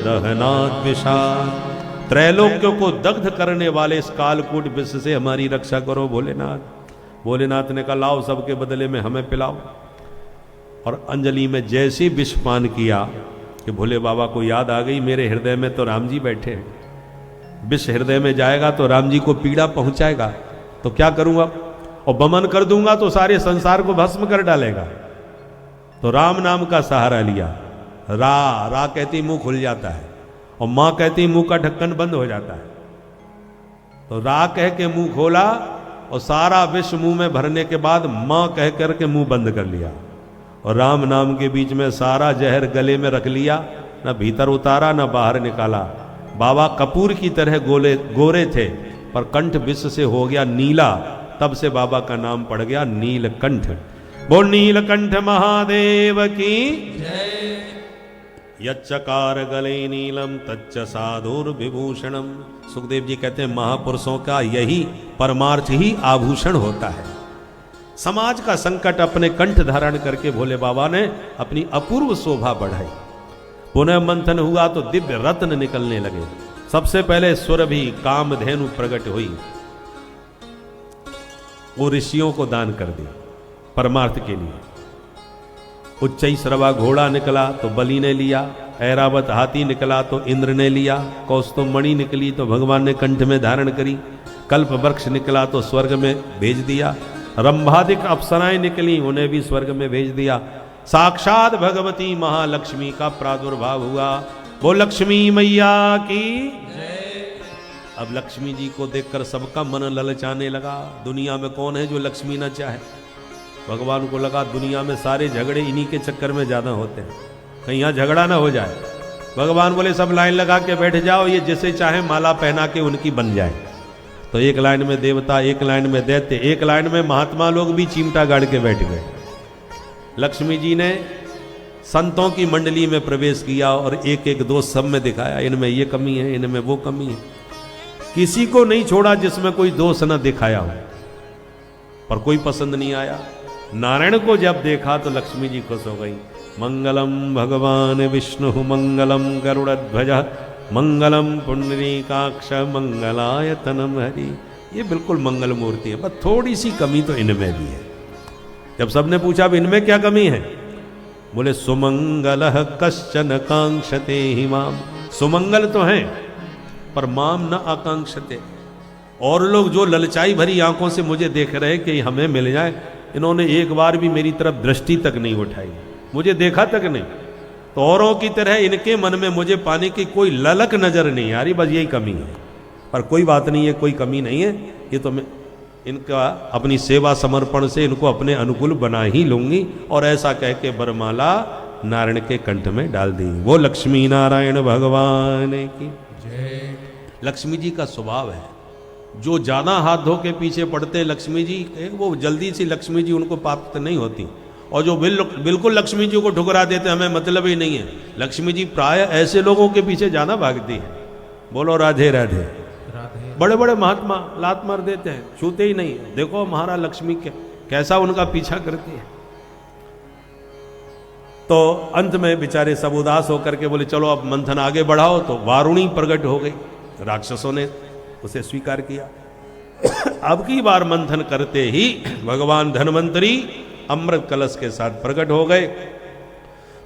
दहनात् विषाद, त्रैलोक्य को दग्ध करने वाले इस कालकूट विष से हमारी रक्षा करो भोलेनाथ। भोलेनाथ ने कहा लाओ सबके बदले में हमें पिलाओ। और अंजलि में जैसे विष पान किया कि भोले बाबा को याद आ गई मेरे हृदय में तो राम जी बैठे हैं, विष हृदय में जाएगा तो राम जी को पीड़ा पहुंचाएगा, तो क्या करूंगा, और बमन कर दूंगा तो सारे संसार को भस्म कर डालेगा। तो राम नाम का सहारा लिया। रा कहती मुंह खुल जाता है और मां कहती मुंह का ढक्कन बंद हो जाता है। तो रा कह के मुंह खोला और सारा विष मुंह में भरने के बाद मां कह करके मुंह बंद कर लिया। और राम नाम के बीच में सारा जहर गले में रख लिया, ना भीतर उतारा ना बाहर निकाला। बाबा कपूर की तरह गोरे थे पर कंठ विष से हो गया नीला, तब से बाबा का नाम पड़ गया नीलकंठ। बोल नीलकंठ महादेव की यच्चकार गले नीलम तच्च साधुर विभूषणम। सुखदेव जी कहते हैं महापुरुषों का यही परमार्थ ही आभूषण होता है। समाज का संकट अपने कंठ धारण करके भोले बाबा ने अपनी अपूर्व शोभा बढ़ाई। पुनः मंथन हुआ तो दिव्य रत्न निकलने लगे। सबसे पहले सुरभि कामधेनु प्रकट हुई, वो ऋषियों को दान कर दी परमार्थ के लिए। उच्चैश्रवा घोड़ा निकला तो बलि ने लिया, ऐरावत हाथी निकला तो इंद्र ने लिया, कौस्तुभ मणि निकली तो भगवान ने कंठ में धारण करी, कल्प वृक्ष निकला तो स्वर्ग में भेज दिया, रंभादिक अप्सराएं निकली उन्हें भी स्वर्ग में भेज दिया। साक्षात भगवती महालक्ष्मी का प्रादुर्भाव हुआ। वो लक्ष्मी मैया की। अब लक्ष्मी जी को देखकर सबका मन ललचाने लगा। दुनिया में कौन है जो लक्ष्मी न चाहे। भगवान को लगा दुनिया में सारे झगड़े इन्हीं के चक्कर में ज्यादा होते हैं, कहीं यहाँ झगड़ा ना हो जाए। भगवान बोले सब लाइन लगा के बैठ जाओ, ये जिसे चाहे माला पहना के उनकी बन जाए। तो एक लाइन में देवता, एक लाइन में दैत्य, एक लाइन में महात्मा लोग भी चिमटा गाड़ के बैठ गए। लक्ष्मी जी ने संतों की मंडली में प्रवेश किया और एक एक दोष सब में दिखाया, इनमें ये कमी है, इनमें वो कमी है। किसी को नहीं छोड़ा जिसमें कोई दोष न दिखाया हो, पर कोई पसंद नहीं आया। नारायण को जब देखा तो लक्ष्मी जी खुश हो गई। मंगलम भगवान विष्णु मंगलम गरुड़ध्वज मंगलम पुंडरीकाक्ष मंगलायतनम हरि। ये बिल्कुल मंगल मूर्ति है, बस थोड़ी सी कमी तो इनमें भी है। जब सबने पूछा अब इनमें क्या कमी है, बोले सुमंगल कश्चन कांक्षते ही माम। सुमंगल तो हैं पर माम न आकांक्षते। और लोग जो ललचाई भरी आंखों से मुझे देख रहे कि हमें मिल जाए, इन्होंने एक बार भी मेरी तरफ दृष्टि तक नहीं उठाई, मुझे देखा तक नहीं। तो औरों की तरह इनके मन में मुझे पाने की कोई ललक नजर नहीं आ रही, बस यही कमी है। पर कोई बात नहीं है, कोई कमी नहीं है। ये तो मैं इनका अपनी सेवा समर्पण से इनको अपने अनुकूल बना ही लूंगी। और ऐसा कह के वरमाला नारायण के कंठ में डाल दी। वो लक्ष्मी नारायण भगवान की जय। लक्ष्मी जी का स्वभाव है, जो ज्यादा हाथ धो के पीछे पड़ते लक्ष्मी जी, वो जल्दी से लक्ष्मी जी उनको प्राप्त नहीं होती। और जो बिल्कुल लक्ष्मी जी को ठुकरा देते हमें मतलब ही नहीं है, लक्ष्मी जी प्राय ऐसे लोगों के पीछे ज्यादा भागती है। बोलो राधे राधे। बड़े बड़े महात्मा लात मार देते हैं, छूते ही नहीं। देखो महाराज लक्ष्मी कैसा उनका पीछा करती है। तो अंत में बेचारे सब उदास होकर के बोले चलो अब मंथन आगे बढ़ाओ। तो वारुणी प्रकट हो गई, राक्षसों ने उसे स्वीकार किया। अब की बार मंथन करते ही भगवान धन्वंतरी अमृत कलश के साथ प्रकट हो गए।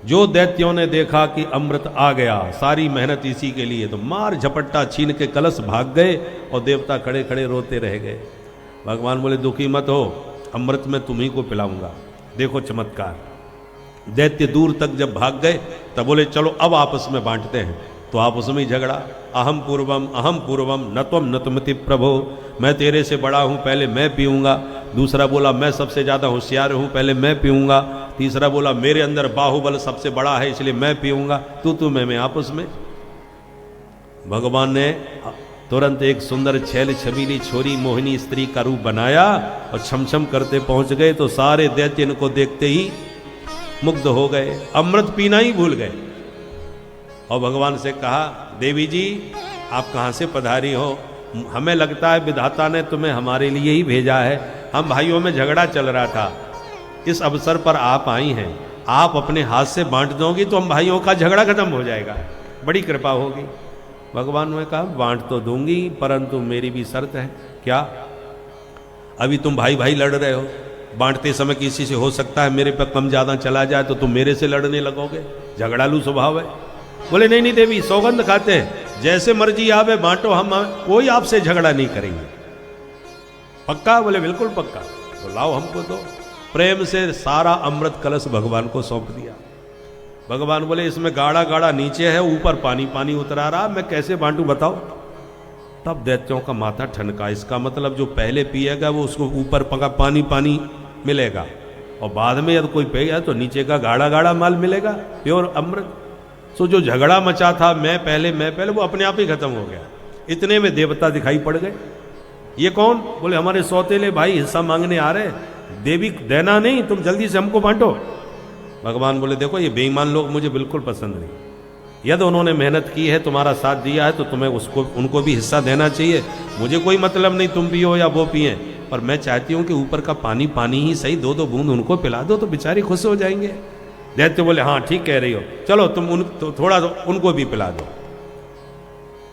जो दैत्यों ने देखा कि अमृत आ गया, सारी मेहनत इसी के लिए, तो मार झपट्टा छीन के कलश भाग गए और देवता खड़े खड़े रोते रह गए। भगवान बोले दुखी मत हो, अमृत मैं तुम्ही को पिलाऊंगा। देखो चमत्कार। दैत्य दूर तक जब भाग गए तब बोले चलो अब आपस में बांटते हैं। तो आपस में ही झगड़ा, अहम पूर्वम न त्वम न तुमति प्रभो। मैं तेरे से बड़ा हूं, पहले मैं पीऊंगा। दूसरा बोला मैं सबसे ज्यादा होशियार हूं, पहले मैं पीऊंगा। तीसरा बोला मेरे अंदर बाहुबल सबसे बड़ा है इसलिए मैं पीऊंगा। तू मैं आपस में। भगवान ने तुरंत एक सुंदर छैल छबीली छोरी मोहिनी स्त्री का रूप बनाया और छमछम करते पहुंच गए। तो सारे दैत्य इनको देखते ही मुग्ध हो गए, अमृत पीना ही भूल गए। और भगवान से कहा देवी जी आप कहाँ से पधारी हो? हमें लगता है विधाता ने तुम्हें हमारे लिए ही भेजा है। हम भाइयों में झगड़ा चल रहा था, इस अवसर पर आप आई हैं। आप अपने हाथ से बांट दोगी तो हम भाइयों का झगड़ा खत्म हो जाएगा, बड़ी कृपा होगी। भगवान ने कहा बांट तो दूंगी, परंतु मेरी भी शर्त है। क्या? अभी तुम भाई भाई लड़ रहे हो, बांटते समय किसी से हो सकता है मेरे पे कम ज्यादा चला जाए तो तुम मेरे से लड़ने लगोगे, झगड़ालू स्वभाव है। बोले नहीं देवी, सौगंध खाते हैं, जैसे मर्जी आवे बांटो, हम कोई आपसे झगड़ा नहीं करेंगे। पक्का? बोले बिल्कुल पक्का। तो लाओ हमको दो। प्रेम से सारा अमृत कलश भगवान को सौंप दिया। भगवान बोले इसमें गाढ़ा गाढ़ा नीचे है, ऊपर पानी पानी उतरा रहा, मैं कैसे बांटूं बताओ? तब दैत्यों का माथा ठनका। इसका मतलब जो पहले पिएगा वो उसको ऊपर पानी पानी मिलेगा, और बाद में यदि कोई पिएगा तो नीचे का गाढ़ा गाढ़ा माल मिलेगा, प्योर अमृत। सो जो झगड़ा मचा था मैं पहले वो अपने आप ही खत्म हो गया। इतने में देवता दिखाई पड़ गए। ये कौन? बोले हमारे सौतेले भाई हिस्सा मांगने आ रहे। देवी देना नहीं, तुम जल्दी से हमको बांटो। भगवान बोले देखो ये बेईमान लोग मुझे बिल्कुल पसंद नहीं। यदि उन्होंने मेहनत की है, तुम्हारा साथ दिया है, तो तुम्हें उनको भी हिस्सा देना चाहिए। मुझे कोई मतलब नहीं तुम पियो या वो पिए, पर मैं चाहती हूँ कि ऊपर का पानी पानी ही सही, दो बूंद उनको पिला दो तो बेचारे खुश हो जाएंगे। दैत्य बोले हाँ ठीक कह रही हो, चलो तुम थोड़ा उनको भी पिला दो।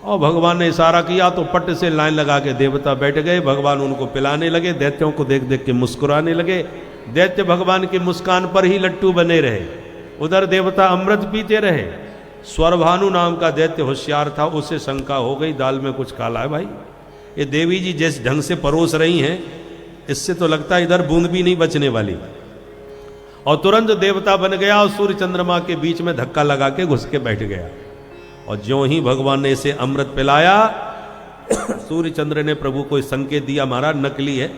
और भगवान ने इशारा किया तो पट से लाइन लगा के देवता बैठ गए। भगवान उनको पिलाने लगे, दैत्यों को देख देख के मुस्कुराने लगे। दैत्य भगवान की मुस्कान पर ही लट्टू बने रहे, उधर देवता अमृत पीते रहे। स्वरभानु नाम का दैत्य होशियार था, उसे शंका हो गई दाल में कुछ काला है भाई, ये देवी जी जिस ढंग से परोस रही हैं, इससे तो लगता है इधर बूंद भी नहीं बचने वाली। और तुरंत देवता बन गया और सूर्य चंद्रमा के बीच में धक्का लगा के घुस के बैठ गया। और ज्यों ही भगवान ने इसे अमृत पिलाया, सूर्य चंद्र ने प्रभु को संकेत दिया, महाराज नकली है।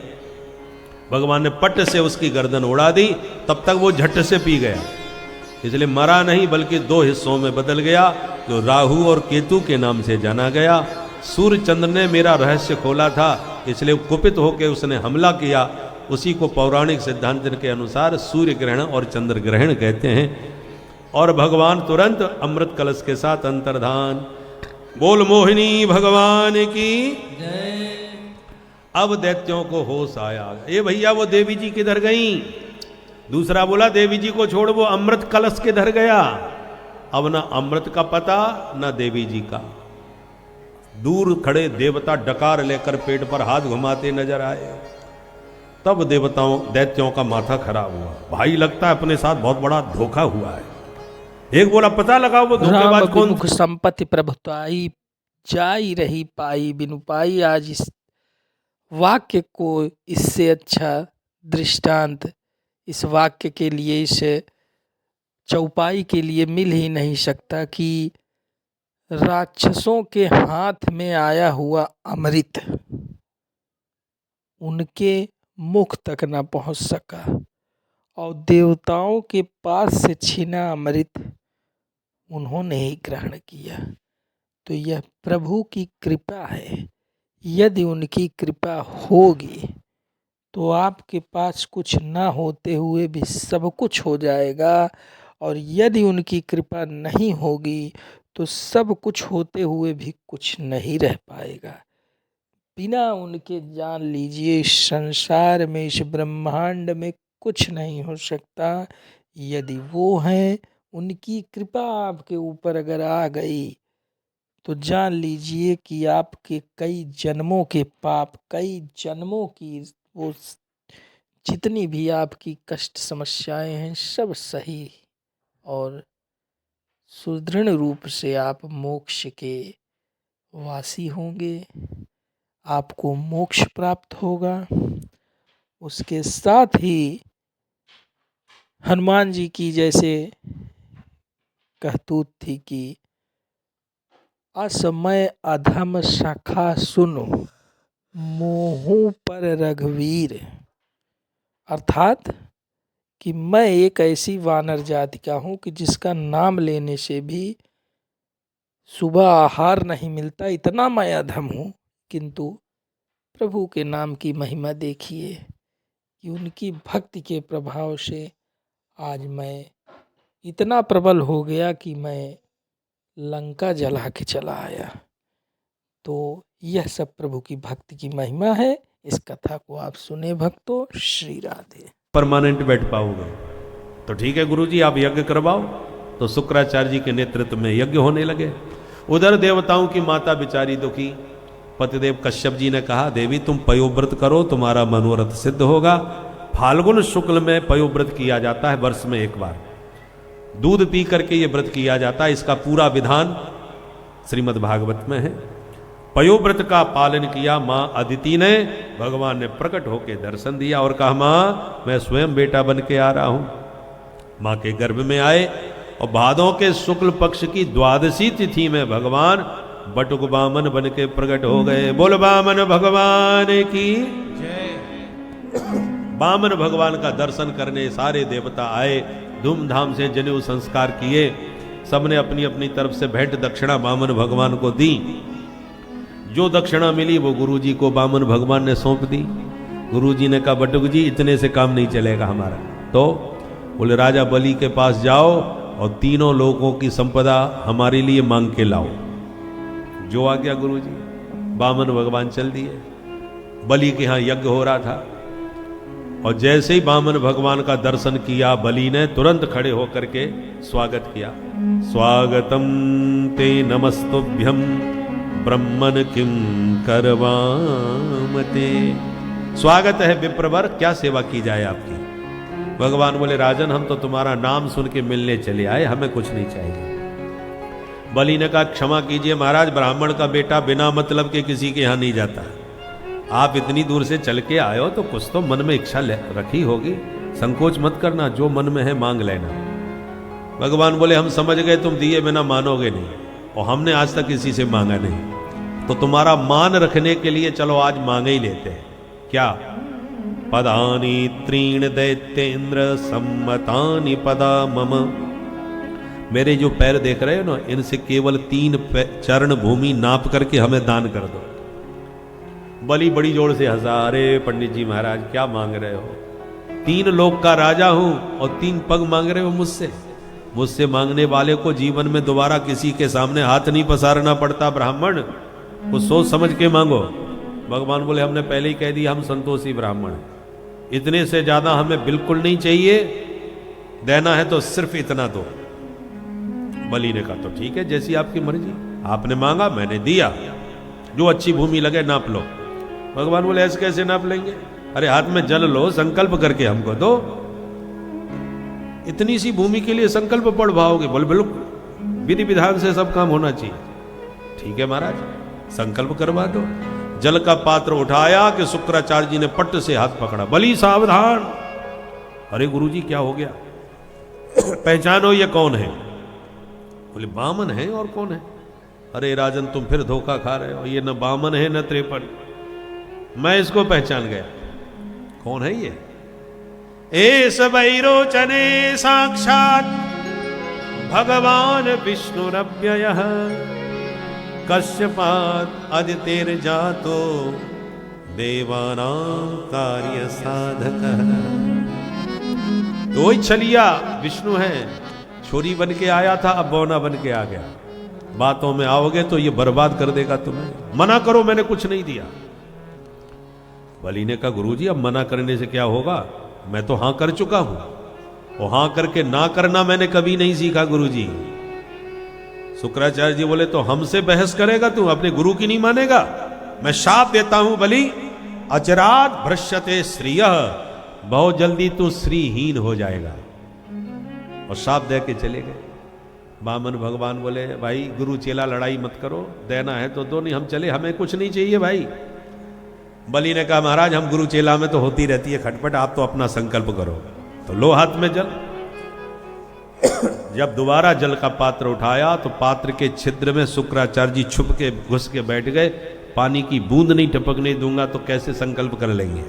भगवान ने पट से उसकी गर्दन उड़ा दी, तब तक वो झट से पी गया। इसलिए मरा नहीं बल्कि दो हिस्सों में बदल गया, जो राहु और केतु के नाम से जाना गया। सूर्य चंद्र ने मेरा रहस्य खोला था, इसलिए कुपित होकर उसने हमला किया। उसी को पौराणिक सिद्धांत के अनुसार सूर्य ग्रहण और चंद्र ग्रहण कहते हैं। और भगवान तुरंत अमृत कलश के साथ अंतर्धान। बोल मोहिनी भगवान की जय। अब दैत्यों को होश आया, ये भैया वो देवी जी किधर गई। दूसरा बोला देवी जी को छोड़, वो अमृत कलश किधर गया। अब ना अमृत का पता ना देवी जी का। दूर खड़े देवता डकार लेकर पेट पर हाथ घुमाते नजर आए। तब देवताओं दैत्यों का माथा खराब हुआ, भाई लगता है अपने साथ बहुत बड़ा धोखा हुआ है। एक बोला पता लगाओ वो धोखेबाज कौन। मुख संपत्ति प्रभुताई जाई रही पाई बिनु पाई। आज इस वाक्य को इससे अच्छा दृष्टांत इस वाक्य के लिए, इस चौपाई के लिए मिल ही नहीं सकता कि राक्षसों के हाथ में आया हुआ अमृत उनके मुख तक न पहुंच सका और देवताओं के पास से छीना अमृत उन्होंने ही ग्रहण किया। तो यह प्रभु की कृपा है। यदि उनकी कृपा होगी तो आपके पास कुछ ना होते हुए भी सब कुछ हो जाएगा, और यदि उनकी कृपा नहीं होगी तो सब कुछ होते हुए भी कुछ नहीं रह पाएगा। बिना उनके जान लीजिए इस संसार में, इस ब्रह्मांड में कुछ नहीं हो सकता। यदि वो हैं, उनकी कृपा आपके ऊपर अगर आ गई तो जान लीजिए कि आपके कई जन्मों के पाप, कई जन्मों की वो जितनी भी आपकी कष्ट समस्याएं हैं सब सही और सुदृढ़ रूप से आप मोक्ष के वासी होंगे। आपको मोक्ष प्राप्त होगा। उसके साथ ही हनुमान जी की जैसे कहतूत थी कि असमय अधम शाखा सुनो मोहू पर रघुवीर, अर्थात कि मैं एक ऐसी वानर जाति का हूँ कि जिसका नाम लेने से भी सुबह आहार नहीं मिलता, इतना मैं अधम हूँ। किंतु प्रभु के नाम की महिमा देखिए कि उनकी भक्ति के प्रभाव से आज मैं इतना प्रबल हो गया कि मैं लंका जला के चला आया। तो यह सब प्रभु की भक्ति की महिमा है। इस कथा को आप सुने भक्तों। श्री राधे। परमानेंट बैठ पाओगे तो ठीक है गुरुजी, आप यज्ञ करवाओ। तो शुक्राचार्य जी के नेतृत्व में यज्ञ होने लगे। उधर देवताओं की माता बिचारी दुखी। पतिदेव कश्यप जी ने कहा देवी तुम पयोव्रत करो, तुम्हारा मनोरथ सिद्ध होगा। फाल्गुन शुक्ल में पयोव्रत किया जाता है, वर्ष में एक बार दूध पी करके ये व्रत किया जाता है। इसका पूरा विधान श्रीमद् भागवत में है। पयोव्रत का पालन किया माँ अदिति ने। भगवान ने प्रकट होकर दर्शन दिया और कहा माँ मैं स्वयं बेटा बन के आ रहा हूं। माँ के गर्भ में आए और भादों के शुक्ल पक्ष की द्वादशी तिथि में भगवान बटुक बामन बन के प्रकट हो गए। बोल बामन भगवान की जय। बामन भगवान का दर्शन करने सारे देवता आए, धूमधाम से जनेऊ संस्कार किए। सबने अपनी अपनी तरफ से भेंट दक्षिणा बामन भगवान को दी। जो दक्षिणा मिली वो गुरुजी को बामन भगवान ने सौंप दी। गुरुजी ने कहा बटुक जी इतने से काम नहीं चलेगा हमारा। तो बोले राजा बलि के पास जाओ और तीनों लोगों की संपदा हमारे लिए मांग के लाओ। जो आ गया गुरुजी, बामन भगवान चल दिए। बलि के यहाँ यज्ञ हो रहा था और जैसे ही बामन भगवान का दर्शन किया बलि ने तुरंत खड़े होकर के स्वागत किया। स्वागतम ते नमस्तुभ्यम ब्रह्मन किम करवामते। स्वागत है विप्रवर, क्या सेवा की जाए आपकी। भगवान बोले राजन हम तो तुम्हारा नाम सुन के मिलने चले आए, हमें कुछ नहीं चाहिए। बलि ने कहा क्षमा कीजिए महाराज, ब्राह्मण का बेटा बिना मतलब के किसी के यहाँ नहीं जाता। आप इतनी दूर से चल के आए हो तो कुछ तो मन में इच्छा रखी होगी, संकोच मत करना, जो मन में है मांग लेना। भगवान बोले हम समझ गए तुम दिए बिना मानोगे नहीं, और हमने आज तक किसी से मांगा नहीं, तो तुम्हारा मान रखने के लिए चलो आज मांगे ही लेते हैं। क्या? पदानी त्रीण दैत्येन्द्र सम्मतानि पदा मम। मेरे जो पैर देख रहे हो ना, इनसे केवल 3 चरण भूमि नाप करके हमें दान कर दो। बलि बड़ी जोर से हंसा, अरे पंडित जी महाराज क्या मांग रहे हो? 3 लोक का राजा हूं और 3 पग मांग रहे हो मुझसे? मुझसे मांगने वाले को जीवन में दोबारा किसी के सामने हाथ नहीं पसारना पड़ता। ब्राह्मण को सोच समझ के मांगो। भगवान बोले हमने पहले ही कह दिया हम संतोषी ब्राह्मण हैं, इतने से ज्यादा हमें बिल्कुल नहीं चाहिए, देना है तो सिर्फ इतना दो। बलि ने कहा तो ठीक है, जैसी आपकी मर्जी, आपने मांगा मैंने दिया, जो अच्छी भूमि लगे नाप लो। भगवान बोले ऐसे कैसे नाप लेंगे? अरे हाथ में जल लो, संकल्प करके हमको दो। इतनी सी भूमि के लिए संकल्प पढ़ पाओगे? बोल बिल्कुल विधि विधान से सब काम होना चाहिए। ठीक है महाराज, संकल्प करवा दो। जल का पात्र उठाया कि शुक्राचार्य जी ने पट से हाथ पकड़ा, बलि सावधान। अरे गुरुजी क्या हो गया? पहचानो ये कौन है? बोले बामन है, और कौन है? अरे राजन तुम फिर धोखा खा रहे हो, ये न बामन है न त्रेपन, मैं इसको पहचान गया। कौन है ये? एस वैरोचने साक्षात भगवान विष्णुरव्ययः कश्यपात आदितेर्जातो देवानां कार्य साधक। तो वही छलिया विष्णु है, छोरी बन के आया था, अब बौना बन के आ गया। बातों में आओगे तो ये बर्बाद कर देगा तुम्हें। मना करो, मैंने कुछ नहीं दिया। बलि ने कहा गुरुजी अब मना करने से क्या होगा, मैं तो हां कर चुका हूं, और हां करके ना करना मैंने कभी नहीं सीखा गुरुजी। शुक्राचार्य जी बोले तो हमसे बहस करेगा तू, अपने गुरु की नहीं मानेगा? मैं शाप देता हूं बलि, अचरात भ्रश्यते श्रियः, बहुत जल्दी तू श्रीहीन हो जाएगा। और शाप दे के चले गए। बामन भगवान बोले भाई गुरु चेला लड़ाई मत करो, देना है तो दो, नहीं हम चले, हमें कुछ नहीं चाहिए भाई। बलि ने कहा महाराज हम गुरु चेला में तो होती रहती है खटपट, आप तो अपना संकल्प करो। तो लो हाथ में जल। जब दोबारा जल का पात्र उठाया तो पात्र के छिद्र में शुक्राचार्य जी छुप के घुस के बैठ गए। पानी की बूंद नहीं टपकने दूंगा तो कैसे संकल्प कर लेंगे?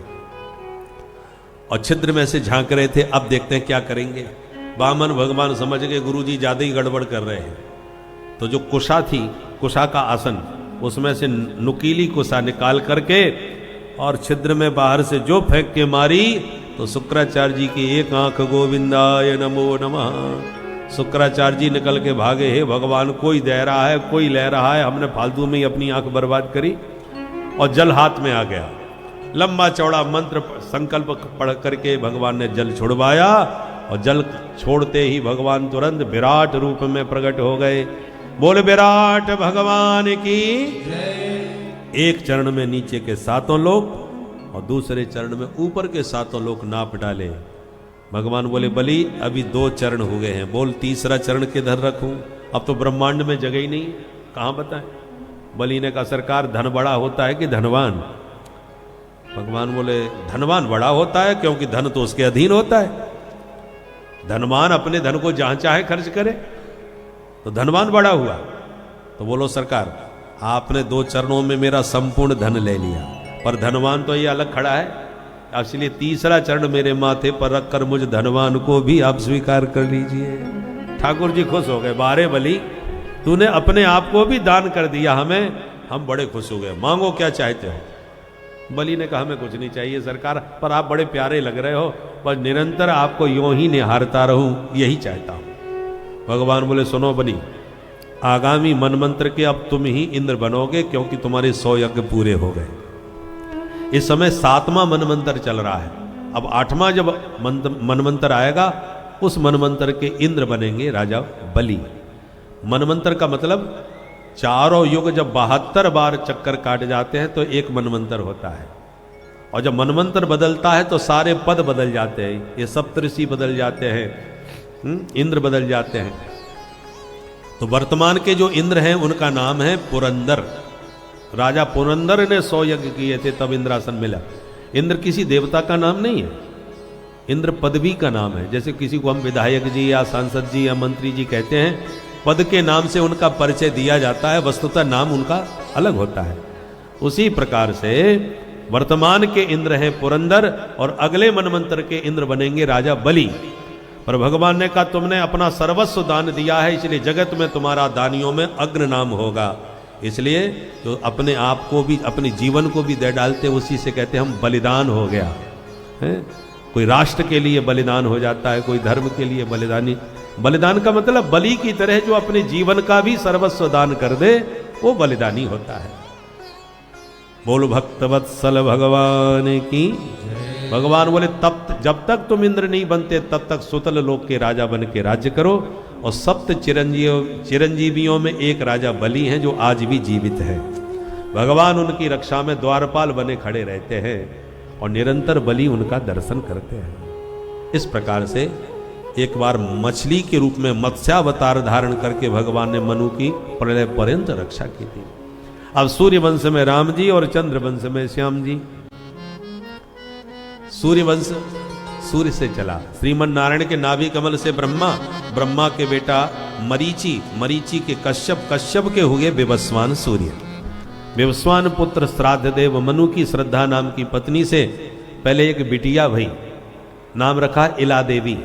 और छिद्र में से झांक रहे थे, अब देखते हैं क्या करेंगे। बामन भगवान समझ गए गुरुजी ज्यादा ही गड़बड़ कर रहे हैं। तो जो कुशा थी, कुशा का आसन, उसमें से नुकीली कुशा निकाल करके और छिद्र में बाहर से जो फेंक के मारी तो शुक्राचार्य जी की एक आंख गोविंदाय नमो नमः। शुक्राचार्य जी निकल के भागे, हे भगवान कोई दे रहा है कोई ले रहा है, हमने फालतू में ही अपनी आंख बर्बाद करी। और जल हाथ में आ गया। लंबा चौड़ा मंत्र संकल्प पढ़ करके भगवान ने जल छुड़वाया, और जल छोड़ते ही भगवान तुरंत विराट रूप में प्रकट हो गए। बोले विराट भगवान की। एक चरण में नीचे के 7 लोक और दूसरे चरण में ऊपर के 7 लोक नाप डाले। भगवान बोले बलि अभी 2 चरण हो गए हैं, बोल तीसरा चरण किधर रखूं? अब तो ब्रह्मांड में जगह ही नहीं, कहां बताएं? बलि ने कहा सरकार धन बड़ा होता है कि धनवान? भगवान बोले धनवान बड़ा होता है, क्योंकि धन तो उसके अधीन होता है। धनवान अपने धन को जहां चाहे खर्च करे, तो धनवान बड़ा हुआ। तो बोलो सरकार आपने 2 चरणों में मेरा संपूर्ण धन ले लिया, पर धनवान तो ये अलग खड़ा है, इसलिए तीसरा चरण मेरे माथे पर रखकर मुझ धनवान को भी आप स्वीकार कर लीजिए। ठाकुर जी खुश हो गए, बारे बलि तूने अपने आप को भी दान कर दिया हमें, हम बड़े खुश हो गए, मांगो क्या चाहते हो? बलि ने कहा हमें कुछ नहीं चाहिए सरकार, पर आप बड़े प्यारे लग रहे हो, पर निरंतर आपको यूं ही निहारता रहूं यही चाहता हूं। भगवान बोले सुनो बलि, आगामी मनमंत्र के अब तुम ही इंद्र बनोगे, क्योंकि तुम्हारे 100 यज्ञ पूरे हो गए। इस समय 7वां मनमंत्र चल रहा है, अब 8वां जब मनमंत्र आएगा उस मनमंत्र के इंद्र बनेंगे राजा बलि। मनमंत्र का मतलब चारों युग जब 72 बार चक्कर काट जाते हैं तो एक मनमंत्र होता है, और जब मनमंत्र बदलता है तो सारे पद बदल जाते हैं, ये सप्तऋषि बदल जाते हैं, इंद्र बदल जाते हैं। तो वर्तमान के जो इंद्र हैं उनका नाम है पुरंदर, राजा पुरंदर ने 100 यज्ञ किए थे तब इंद्रासन मिला। इंद्र किसी देवता का नाम नहीं है, इंद्र पदवी का नाम है। जैसे किसी को हम विधायक जी या सांसद जी या मंत्री जी कहते हैं, पद के नाम से उनका परिचय दिया जाता है, वस्तुतः नाम उनका अलग होता है। उसी प्रकार से वर्तमान के इंद्र हैं पुरंदर और अगले मनवंतर के इंद्र बनेंगे राजा बलि। पर भगवान ने कहा तुमने अपना सर्वस्व दान दिया है, इसलिए जगत में तुम्हारा दानियों में अग्र नाम होगा। इसलिए जो अपने आप को भी, अपने जीवन को भी दे डालते, उसी से कहते हम बलिदान हो गया है। कोई राष्ट्र के लिए बलिदान हो जाता है, कोई धर्म के लिए बलिदानी। बलिदान का मतलब बलि की तरह जो अपने जीवन का भी सर्वस्व दान कर दे वो बलिदानी होता है। बोलो भक्तवत्सल भगवान की। भगवान बोले तब जब तक तुम इंद्र नहीं बनते तब तक सुतल लोक के राजा बन के राज्य करो। और सप्त चिरंजीवियों में एक राजा बलि हैं जो आज भी जीवित है। भगवान उनकी रक्षा में द्वारपाल बने खड़े रहते हैं और निरंतर बलि उनका दर्शन करते हैं। इस प्रकार से एक बार मछली के रूप में मत्स्यावतार धारण करके भगवान ने मनु की प्रलय पर्यंत रक्षा की थी। अब सूर्य वंश में राम जी और चंद्र वंश में श्याम जी। सूर्य वंश सूर्य से चला, श्रीमन नारायण के नाभि कमल से ब्रह्मा, ब्रह्मा के बेटा मरीचि, मरीचि के कश्यप, कश्यप के हुए विवस्वान सूर्य। विवस्वान पुत्र श्राद्ध देव मनु की श्रद्धा नाम की पत्नी से पहले एक बिटिया भई, नाम रखा इला देवी।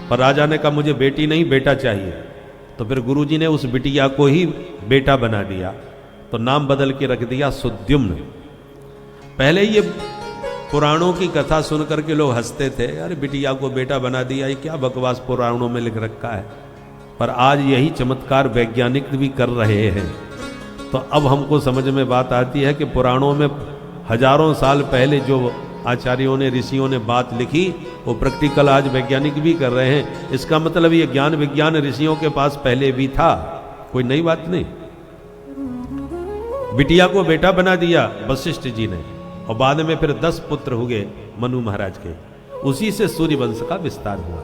पर राजा ने कहा मुझे बेटी नहीं बेटा चाहिए, तो फिर गुरुजी ने उस बिटिया को ही बेटा बना दिया, तो नाम बदल के रख दिया सुद्युम्न। पहले ये पुराणों की कथा सुन करके लोग हंसते थे, अरे बिटिया को बेटा बना दिया, ये क्या बकवास पुराणों में लिख रखा है। पर आज यही चमत्कार वैज्ञानिक भी कर रहे हैं। तो अब हमको समझ में बात आती है कि पुराणों में हजारों साल पहले जो आचार्यों ने, ऋषियों ने बात लिखी वो प्रैक्टिकल आज वैज्ञानिक भी कर रहे हैं। इसका मतलब ये ज्ञान विज्ञान ऋषियों के पास पहले भी था, कोई नई बात नहीं। बिटिया को बेटा बना दिया वशिष्ठ जी ने और बाद में फिर 10 पुत्र हुए मनु महाराज के। उसी से सूर्य वंश का विस्तार हुआ।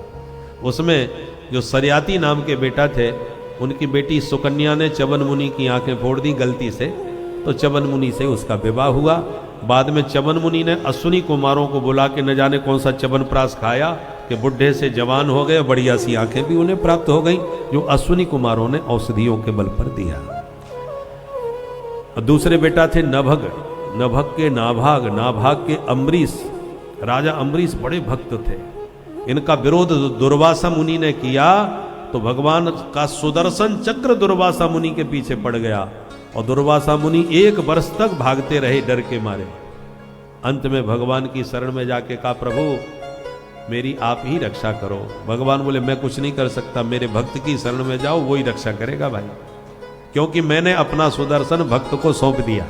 उसमें जो सरयाती नाम के बेटा थे, उनकी बेटी सुकन्या ने च्यवन मुनि की आंखें फोड़ दी गलती से, तो च्यवन मुनि से उसका विवाह हुआ। बाद में च्यवन मुनि ने अश्विनी कुमारों को बुला के न जाने कौन सा च्यवनप्राश खाया कि बुढ़े से जवान हो गए, बढ़िया सी आंखें भी उन्हें प्राप्त हो गई, जो अश्विनी कुमारों ने औषधियों के बल पर दिया। और दूसरे बेटा थे नभग, नभग के नाभाग, नाभाग के अम्बरीश। राजा अम्बरीश बड़े भक्त थे। इनका विरोध दुर्वासा मुनि ने किया तो भगवान का सुदर्शन चक्र दुर्वासा मुनि के पीछे पड़ गया और दुर्वासा मुनि 1 वर्ष तक भागते रहे डर के मारे। अंत में भगवान की शरण में जाके कहा प्रभु मेरी आप ही रक्षा करो। भगवान बोले मैं कुछ नहीं कर सकता, मेरे भक्त की शरण में जाओ, वही रक्षा करेगा भाई, क्योंकि मैंने अपना सुदर्शन भक्त को सौंप दिया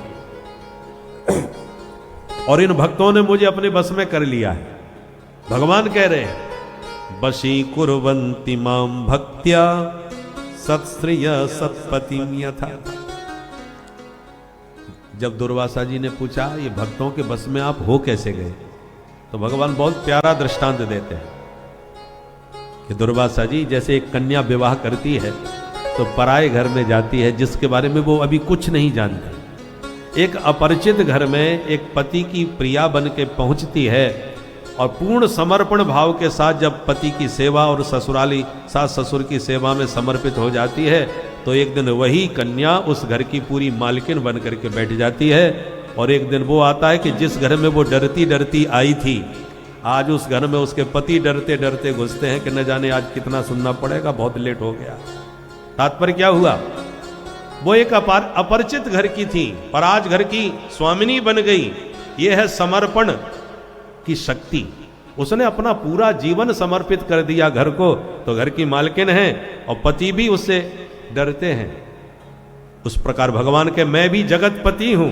और इन भक्तों ने मुझे अपने बस में कर लिया है। भगवान कह रहे हैं बशी कुर्वन्ति माम भक्त्या सत्श्रिय सत्पतिम यथा। जब दुर्वासा जी ने पूछा ये भक्तों के बस में आप हो कैसे गए, तो भगवान बहुत प्यारा दृष्टांत देते हैं कि दुर्वासा जी जैसे एक कन्या विवाह करती है तो पराए घर में जाती है जिसके बारे में वो अभी कुछ नहीं जानती। एक अपरिचित घर में एक पति की प्रिया बन के पहुंचती है और पूर्ण समर्पण भाव के साथ जब पति की सेवा और ससुराली सास ससुर की सेवा में समर्पित हो जाती है तो एक दिन वही कन्या उस घर की पूरी मालकिन बन करके बैठ जाती है। और एक दिन वो आता है कि जिस घर में वो डरती डरती आई थी, आज उस घर में उसके पति डरते डरते घुसते हैं कि न जाने आज कितना सुनना पड़ेगा, बहुत लेट हो गया। तात्पर्य क्या हुआ, वो एक अपरिचित घर की थी पर आज घर की स्वामिनी बन गई। ये है समर्पण की शक्ति। उसने अपना पूरा जीवन समर्पित कर दिया घर को, तो घर की मालकिन है और पति भी उससे डरते हैं। उस प्रकार भगवान के मैं भी जगतपति हूं,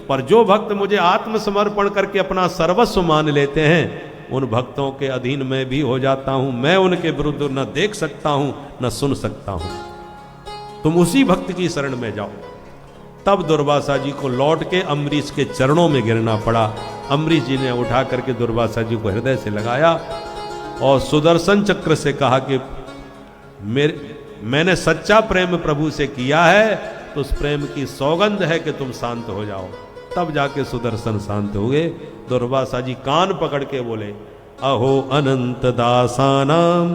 पर जो भक्त मुझे आत्मसमर्पण करके अपना सर्वस्व मान लेते हैं उन भक्तों के अधीन मैं भी हो जाता हूं। मैं उनके विरुद्ध न देख सकता हूं न सुन सकता हूं। तुम उसी भक्त की शरण में जाओ। तब दुर्वासा जी को लौट के अम्बरीश के चरणों में गिरना पड़ा। अम्बरीश जी ने उठा करके दुर्वासा जी को हृदय से लगाया और सुदर्शन चक्र से कहा कि मैंने सच्चा प्रेम प्रभु से किया है तो उस प्रेम की सौगंध है कि तुम शांत हो जाओ। तब जाके सुदर्शन शांत हुए। दुर्वासा जी कान पकड़ के बोले, अहो अनंत दासानाम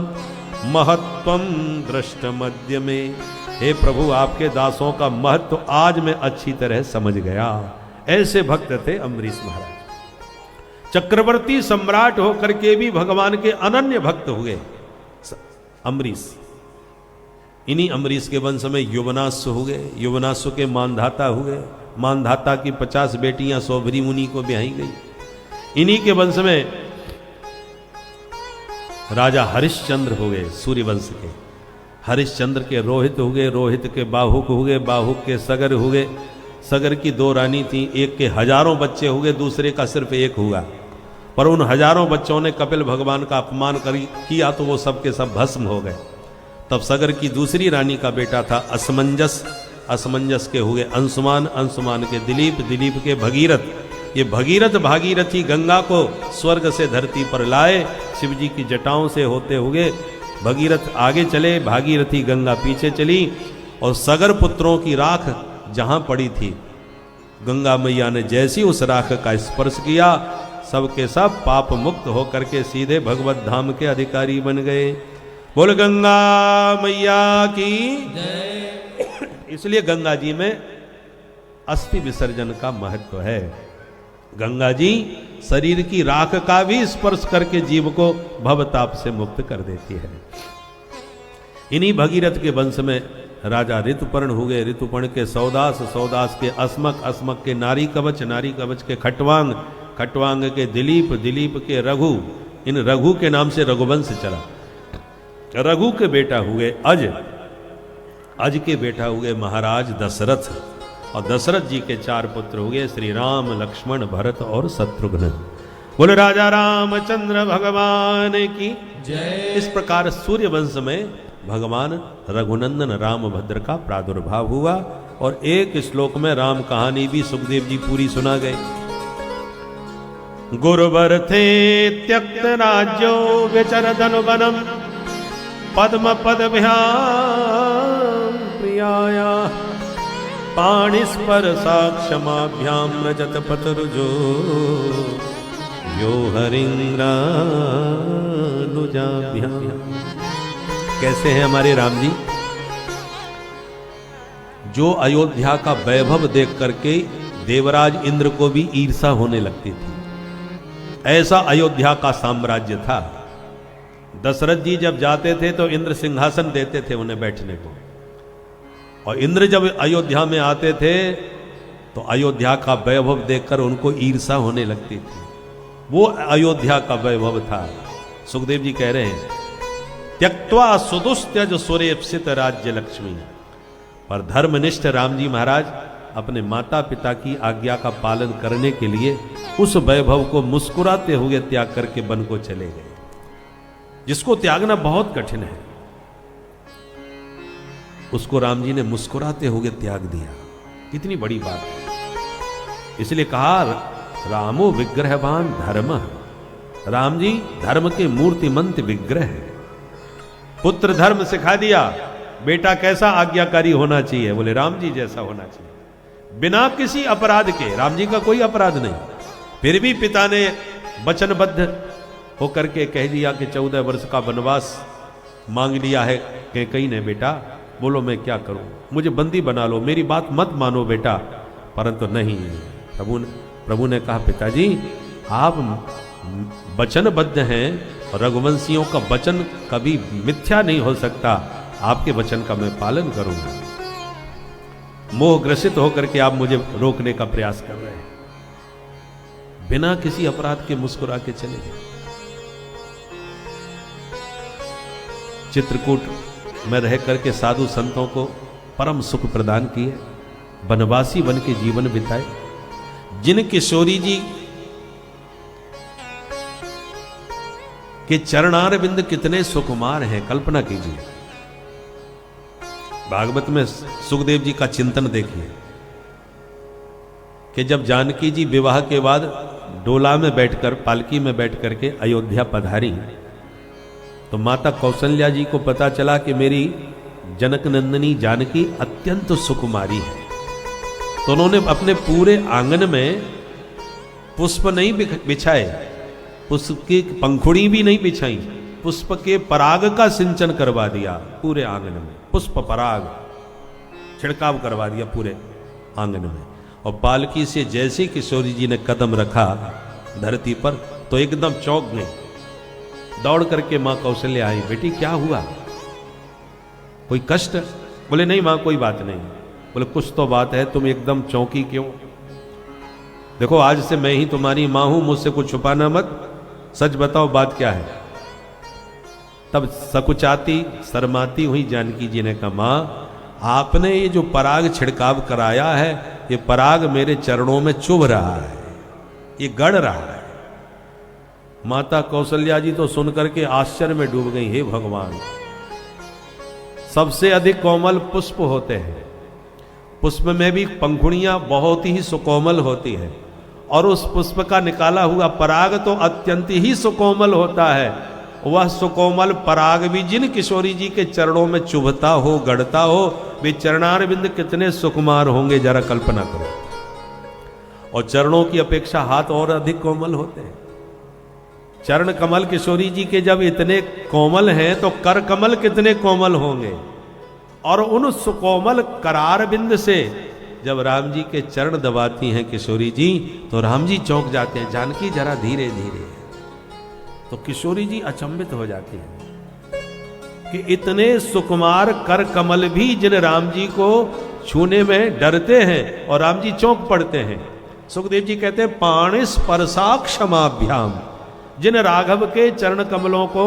महत्वम दृष्ट मध्य में। हे प्रभु, आपके दासों का महत्व आज मैं अच्छी तरह समझ गया। ऐसे भक्त थे अम्बरीश महाराज। चक्रवर्ती सम्राट होकर के भी भगवान के अनन्य भक्त हुए अम्बरीश। इन्हीं अम्बरीश के वंश में युवनाश्व हुए। युवनाश्व के मानधाता हुए। मानधाता की 50 बेटियां सौभरी मुनि को ब्याही गई। इन्हीं के वंश में राजा हरिश्चंद्र हुए, सूर्यवंश के। हरिश्चंद्र के रोहित हुए, रोहित के बाहुक हुए, बाहुक के सगर हुए। सगर की 2 रानी थी, एक के हजारों बच्चे हुए, दूसरे का सिर्फ एक हुआ। पर उन हजारों बच्चों ने कपिल भगवान का अपमान किया तो वो सब के सब भस्म हो गए। तब सगर की दूसरी रानी का बेटा था असमंजस। असमंजस के हुए अंशुमान, अंशुमान के दिलीप, दिलीप के भगीरथ। ये भगीरथ भागीरथी गंगा को स्वर्ग से धरती पर लाए। शिव जी की जटाओं से होते हुए भगीरथ आगे चले, भागीरथी गंगा पीछे चली। और सगर पुत्रों की राख जहां पड़ी थी, गंगा मैया ने जैसी उस राख का स्पर्श किया, सबके सब पाप मुक्त होकर के सीधे भगवत धाम के अधिकारी बन गए। बोल गंगा मैया की जय। इसलिए गंगा जी में अस्थि विसर्जन का महत्व है। गंगा जी शरीर की राख का भी स्पर्श करके जीव को भवताप से मुक्त कर देती है। इन्हीं भगीरथ के वंश में राजा ऋतुपर्ण हुए। ऋतुपर्ण के सौदास, सौदास के अस्मक, अस्मक के नारी कवच, नारी कवच के खटवांग, खटवांग के दिलीप, दिलीप के रघु। इन रघु के नाम से रघुवंश चला। रघु के बेटा हुए अज, अज के बेटा हुए महाराज दशरथ। और दशरथ जी के 4 पुत्र हुए, श्री राम, लक्ष्मण, भरत और शत्रुघ्न। बोले राजा रामचंद्र भगवान की जय। इस प्रकार सूर्य वंश में भगवान रघुनंदन रामभद्र का प्रादुर्भाव हुआ। और एक श्लोक में राम कहानी भी सुखदेव जी पूरी सुना गए। गुरुवर थे त्यक्त राज्यो विचर धनुवनम पद्म पद प्रियाया पाणिस्पर साक्षमाभ्याम रजत पतरुजो यो हरिंग्रानुजाभ्याम। कैसे हैं हमारे राम जी? जो अयोध्या का वैभव देख करके देवराज इंद्र को भी ईर्षा होने लगती थी, ऐसा अयोध्या का साम्राज्य था। दशरथ जी जब जाते थे तो इंद्र सिंहासन देते थे उन्हें बैठने को। और इंद्र जब अयोध्या में आते थे तो अयोध्या का वैभव देखकर उनको ईर्षा होने लगती थी। वो अयोध्या का वैभव था। सुखदेव जी कह रहे हैं, त्यक्त्वा सुदुस्त्यज सुरेप्सित राज्य लक्ष्मी। पर धर्मनिष्ठ राम जी महाराज अपने माता पिता की आज्ञा का पालन करने के लिए उस वैभव को मुस्कुराते हुए त्याग करके वन को चले गए, जिसको त्यागना बहुत कठिन है। उसको राम जी ने मुस्कुराते हुए त्याग दिया। कितनी बड़ी बात है। इसलिए कहा रामो विग्रहवान धर्म। राम जी धर्म के मूर्तिमंत विग्रह है। पुत्र धर्म सिखा दिया, बेटा कैसा आज्ञाकारी होना चाहिए, बोले राम जी जैसा होना चाहिए, बिना किसी अपराध के। राम जी का कोई अपराध नहीं, फिर भी पिता ने वचनबद्ध होकर के कह दिया कि 14 वर्ष का वनवास मांग लिया है कैकेयी ने। बेटा बोलो मैं क्या करूं, मुझे बंदी बना लो, मेरी बात मत मानो बेटा। परंतु नहीं, प्रभु ने कहा पिताजी आप वचनबद्ध हैं, रघुवंशियों का वचन कभी मिथ्या नहीं हो सकता, आपके वचन का मैं पालन करूंगा। मोह ग्रसित होकर के आप मुझे रोकने का प्रयास कर रहे हैं। बिना किसी अपराध के मुस्कुरा के चले गए। चित्रकूट में रह करके साधु संतों को परम सुख प्रदान किए, वनवासी बन के जीवन बिताए। जिन किशोरी जी के चरणार बिंद कितने सुकुमार हैं, कल्पना कीजिए। भागवत में सुखदेव जी का चिंतन देखिए कि जब जानकी जी विवाह के बाद डोला में बैठकर, पालकी में बैठ करके अयोध्या पधारी, तो माता कौशल्या जी को पता चला कि मेरी जनक नंदिनी जानकी अत्यंत सुकुमारी है। तो उन्होंने अपने पूरे आंगन में पुष्प नहीं बिछाए, पुष्प की पंखुड़ी भी नहीं बिछाई, पुष्प के पराग का सिंचन करवा दिया पूरे आंगन में, पुष्प पराग छिड़काव करवा दिया पूरे आंगन में। और पालकी से जैसे किशोरी जी ने कदम रखा धरती पर तो एकदम चौंक गए, दौड़ करके मां कौशल्या आई, बेटी क्या हुआ, कोई कष्ट? बोले नहीं मां कोई बात नहीं। बोले कुछ तो बात है, तुम एकदम चौंकी क्यों? देखो आज से मैं ही तुम्हारी मां हूं, मुझसे कुछ छुपाना मत, सच बताओ बात क्या है। तब सकुचाती शर्माती हुई जानकी जी ने कहा, मां आपने ये जो पराग छिड़काव कराया है, ये पराग मेरे चरणों में चुभ रहा है, ये गड़ रहा है। माता कौशल्या जी तो सुनकर के आश्चर्य में डूब गई, हे भगवान, सबसे अधिक कोमल पुष्प होते हैं, पुष्प में भी पंखुड़ियां बहुत ही सुकोमल होती है, और उस पुष्प का निकाला हुआ पराग तो अत्यंत ही सुकोमल होता है। वह सुकोमल पराग भी जिन किशोरी जी के चरणों में चुभता हो, गड़ता हो, वे चरणारविंद कितने सुकुमार होंगे, जरा कल्पना करो। और चरणों की अपेक्षा हाथ और अधिक कोमल होते हैं। चरण कमल किशोरी जी के जब इतने कोमल हैं तो कर कमल कितने कोमल होंगे। और उन सुकोमल करार बिंद से जब राम जी के चरण दबाती हैं किशोरी जी, तो राम जी चौंक जाते हैं, जानकी जरा धीरे धीरे। तो किशोरी जी अचंभित हो जाती हैं कि इतने सुकुमार कर कमल भी जिन राम जी को छूने में डरते हैं, और राम जी चौंक पड़ते हैं। सुखदेव जी कहते हैं, पाणि स्पर्शा क्षमाभ्याम, जिन राघव के चरण कमलों को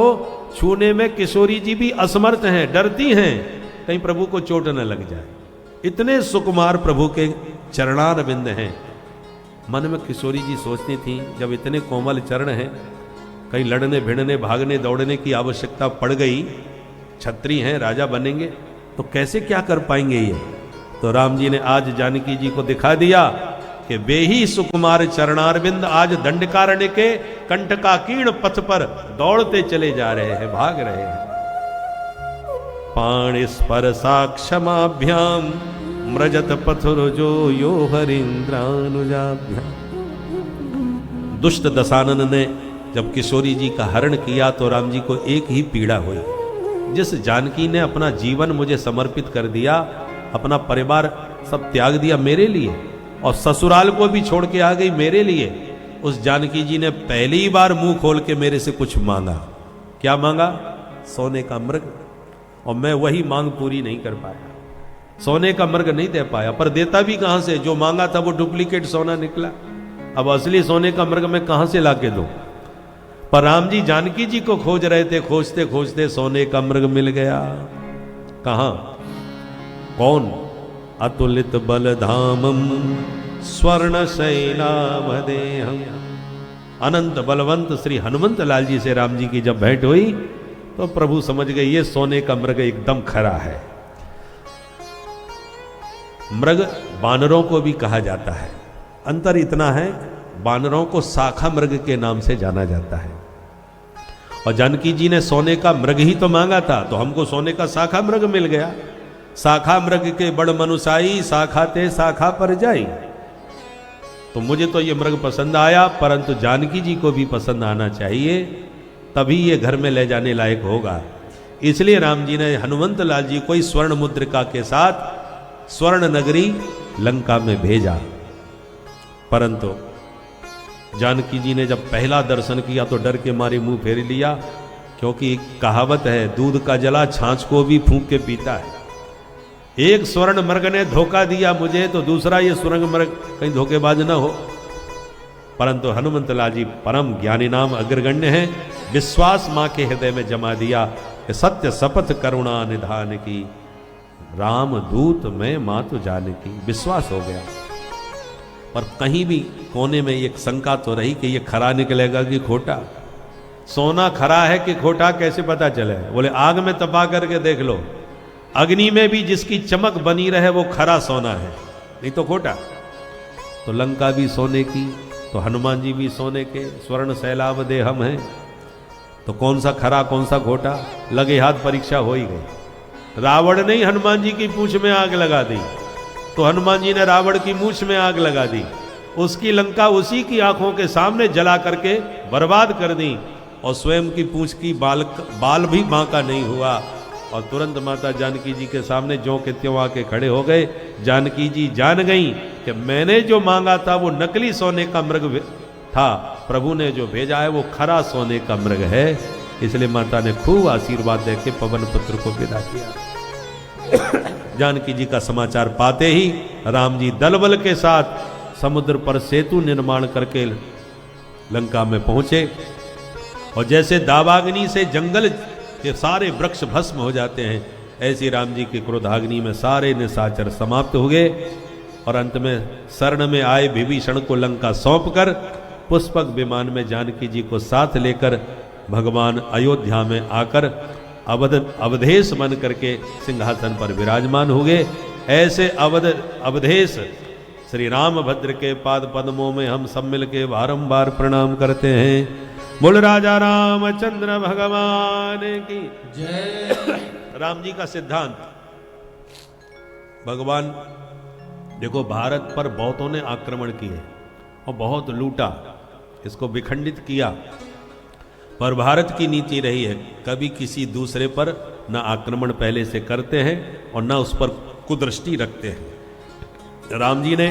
छूने में किशोरी जी भी असमर्थ हैं, डरती हैं कहीं प्रभु को चोट न लग जाए, इतने सुकुमार प्रभु के चरणारविंद हैं। मन में किशोरी जी सोचती थी, जब इतने कोमल चरण हैं, कहीं लड़ने भिड़ने भागने दौड़ने की आवश्यकता पड़ गई, छत्री हैं, राजा बनेंगे, तो कैसे क्या कर पाएंगे ये। तो राम जी ने आज जानकी जी को दिखा दिया कि वे ही सुकुमार चरणारविंद आज दंडकारण्य के कंटकाकीर्ण पथ पर दौड़ते चले जा रहे हैं, भाग रहे हैं। पाणि स्पर्शा क्षमाभ्याम मृजत पथुरजो यो हरीन्द्रानुजाभ्याम। दुष्ट दशानन ने जब किशोरी जी का हरण किया तो राम जी को एक ही पीड़ा हुई, जिस जानकी ने अपना जीवन मुझे समर्पित कर दिया, अपना परिवार सब त्याग दिया मेरे लिए, और ससुराल को भी छोड़ के आ गई मेरे लिए, उस जानकी जी ने पहली बार मुंह खोल के मेरे से कुछ मांगा। क्या मांगा? सोने का मृग। और मैं वही मांग पूरी नहीं कर पाया, सोने का मृग नहीं दे पाया। पर देता भी कहां से, जो मांगा था वो डुप्लीकेट सोना निकला। अब असली सोने का मृग मैं कहां से लाके दूं? पर राम जी जानकी जी को खोज रहे थे, खोजते खोजते सोने का मृग मिल गया। कहां? कौन? अतुलित बलधामम स्वर्ण शैलामदेहम। अनंत बलवंत श्री हनुमंत लाल जी से राम जी की जब भेंट हुई तो प्रभु समझ गए ये सोने का मृग एकदम खरा है। मृग बानरों को भी कहा जाता है, अंतर इतना है, बानरों को शाखा मृग के नाम से जाना जाता है। और जानकी जी ने सोने का मृग ही तो मांगा था, तो हमको सोने का शाखा मृग मिल गया। शाखा मृग के बड़ मनुसाई, शाखा ते शाखा पर जाई। तो मुझे तो ये मृग पसंद आया, परंतु जानकी जी को भी पसंद आना चाहिए, तभी ये घर में ले जाने लायक होगा। इसलिए राम जी ने हनुमंत लाल जी को स्वर्ण मुद्रिका के साथ स्वर्ण नगरी लंका में भेजा। परंतु जानकी जी ने जब पहला दर्शन किया तो डर के मारे मुंह फेर लिया, क्योंकि कहावत है, दूध का जला छाछ को भी फूंक के पीता है। एक स्वर्ण मृग ने धोखा दिया मुझे, तो दूसरा ये स्वर्ण मृग कहीं धोखेबाज न हो। परंतु हनुमंत लाल जी परम ज्ञानी नाम अग्रगण्य है, विश्वास मां के हृदय में जमा दिया कि सत्य शपथ करुणा निधान की, राम दूत में मां तो जाने की। विश्वास हो गया। पर कहीं भी कोने में एक शंका तो रही कि ये खरा निकलेगा कि खोटा। सोना खरा है कि खोटा कैसे पता चले? बोले आग में तपा करके देख लो, अग्नि में भी जिसकी चमक बनी रहे वो खरा सोना है, नहीं तो खोटा। तो लंका भी सोने की, तो हनुमान जी भी सोने के, स्वर्ण शैलाभ देहम है, तो कौन सा खरा कौन सा खोटा? लगे हाथ परीक्षा हो ही गई। रावण ने ही हनुमान जी की पूंछ में आग लगा दी, तो हनुमान जी ने रावण की मूंछ में आग लगा दी, उसकी लंका उसी की आंखों के सामने जला करके बर्बाद कर दी, और स्वयं की पूंछ की बाल भी बांका नहीं हुआ। और तुरंत माता जानकी जी के सामने ज्यों के त्यों आके खड़े हो गए। जानकी जी जान गई कि मैंने जो मांगा था वो नकली सोने का मृग था, प्रभु ने जो भेजा है वो खरा सोने का मृग है। इसलिए माता ने खूब आशीर्वाद देके पवन पुत्र को विदा किया। जानकी जी का समाचार पाते ही राम जी दल बल के साथ समुद्र पर सेतु निर्माण करके लंका में पहुंचे, और जैसे दावाग्नि से जंगल के सारे वृक्ष भस्म हो जाते हैं, ऐसी राम जी की क्रोधाग्नि में सारे निशाचर समाप्त हो गए। और अंत में शरण में आए विभीषण को लंका सौंप कर पुष्पक विमान में जानकी जी को साथ लेकर भगवान अयोध्या में आकर अवधेश बन करके सिंहासन पर विराजमान हो गए। ऐसे अवधेश श्री रामभद्र के पाद पद्मों में हम सब मिल के बारंबार प्रणाम करते हैं। बोल राजा रामचंद्र भगवान की जय। राम जी का सिद्धांत, भगवान देखो भारत पर बहुतों ने आक्रमण किए और बहुत लूटा, इसको विखंडित किया, पर भारत की नीति रही है कभी किसी दूसरे पर न आक्रमण पहले से करते हैं और न उस पर कुदृष्टि रखते हैं। राम जी ने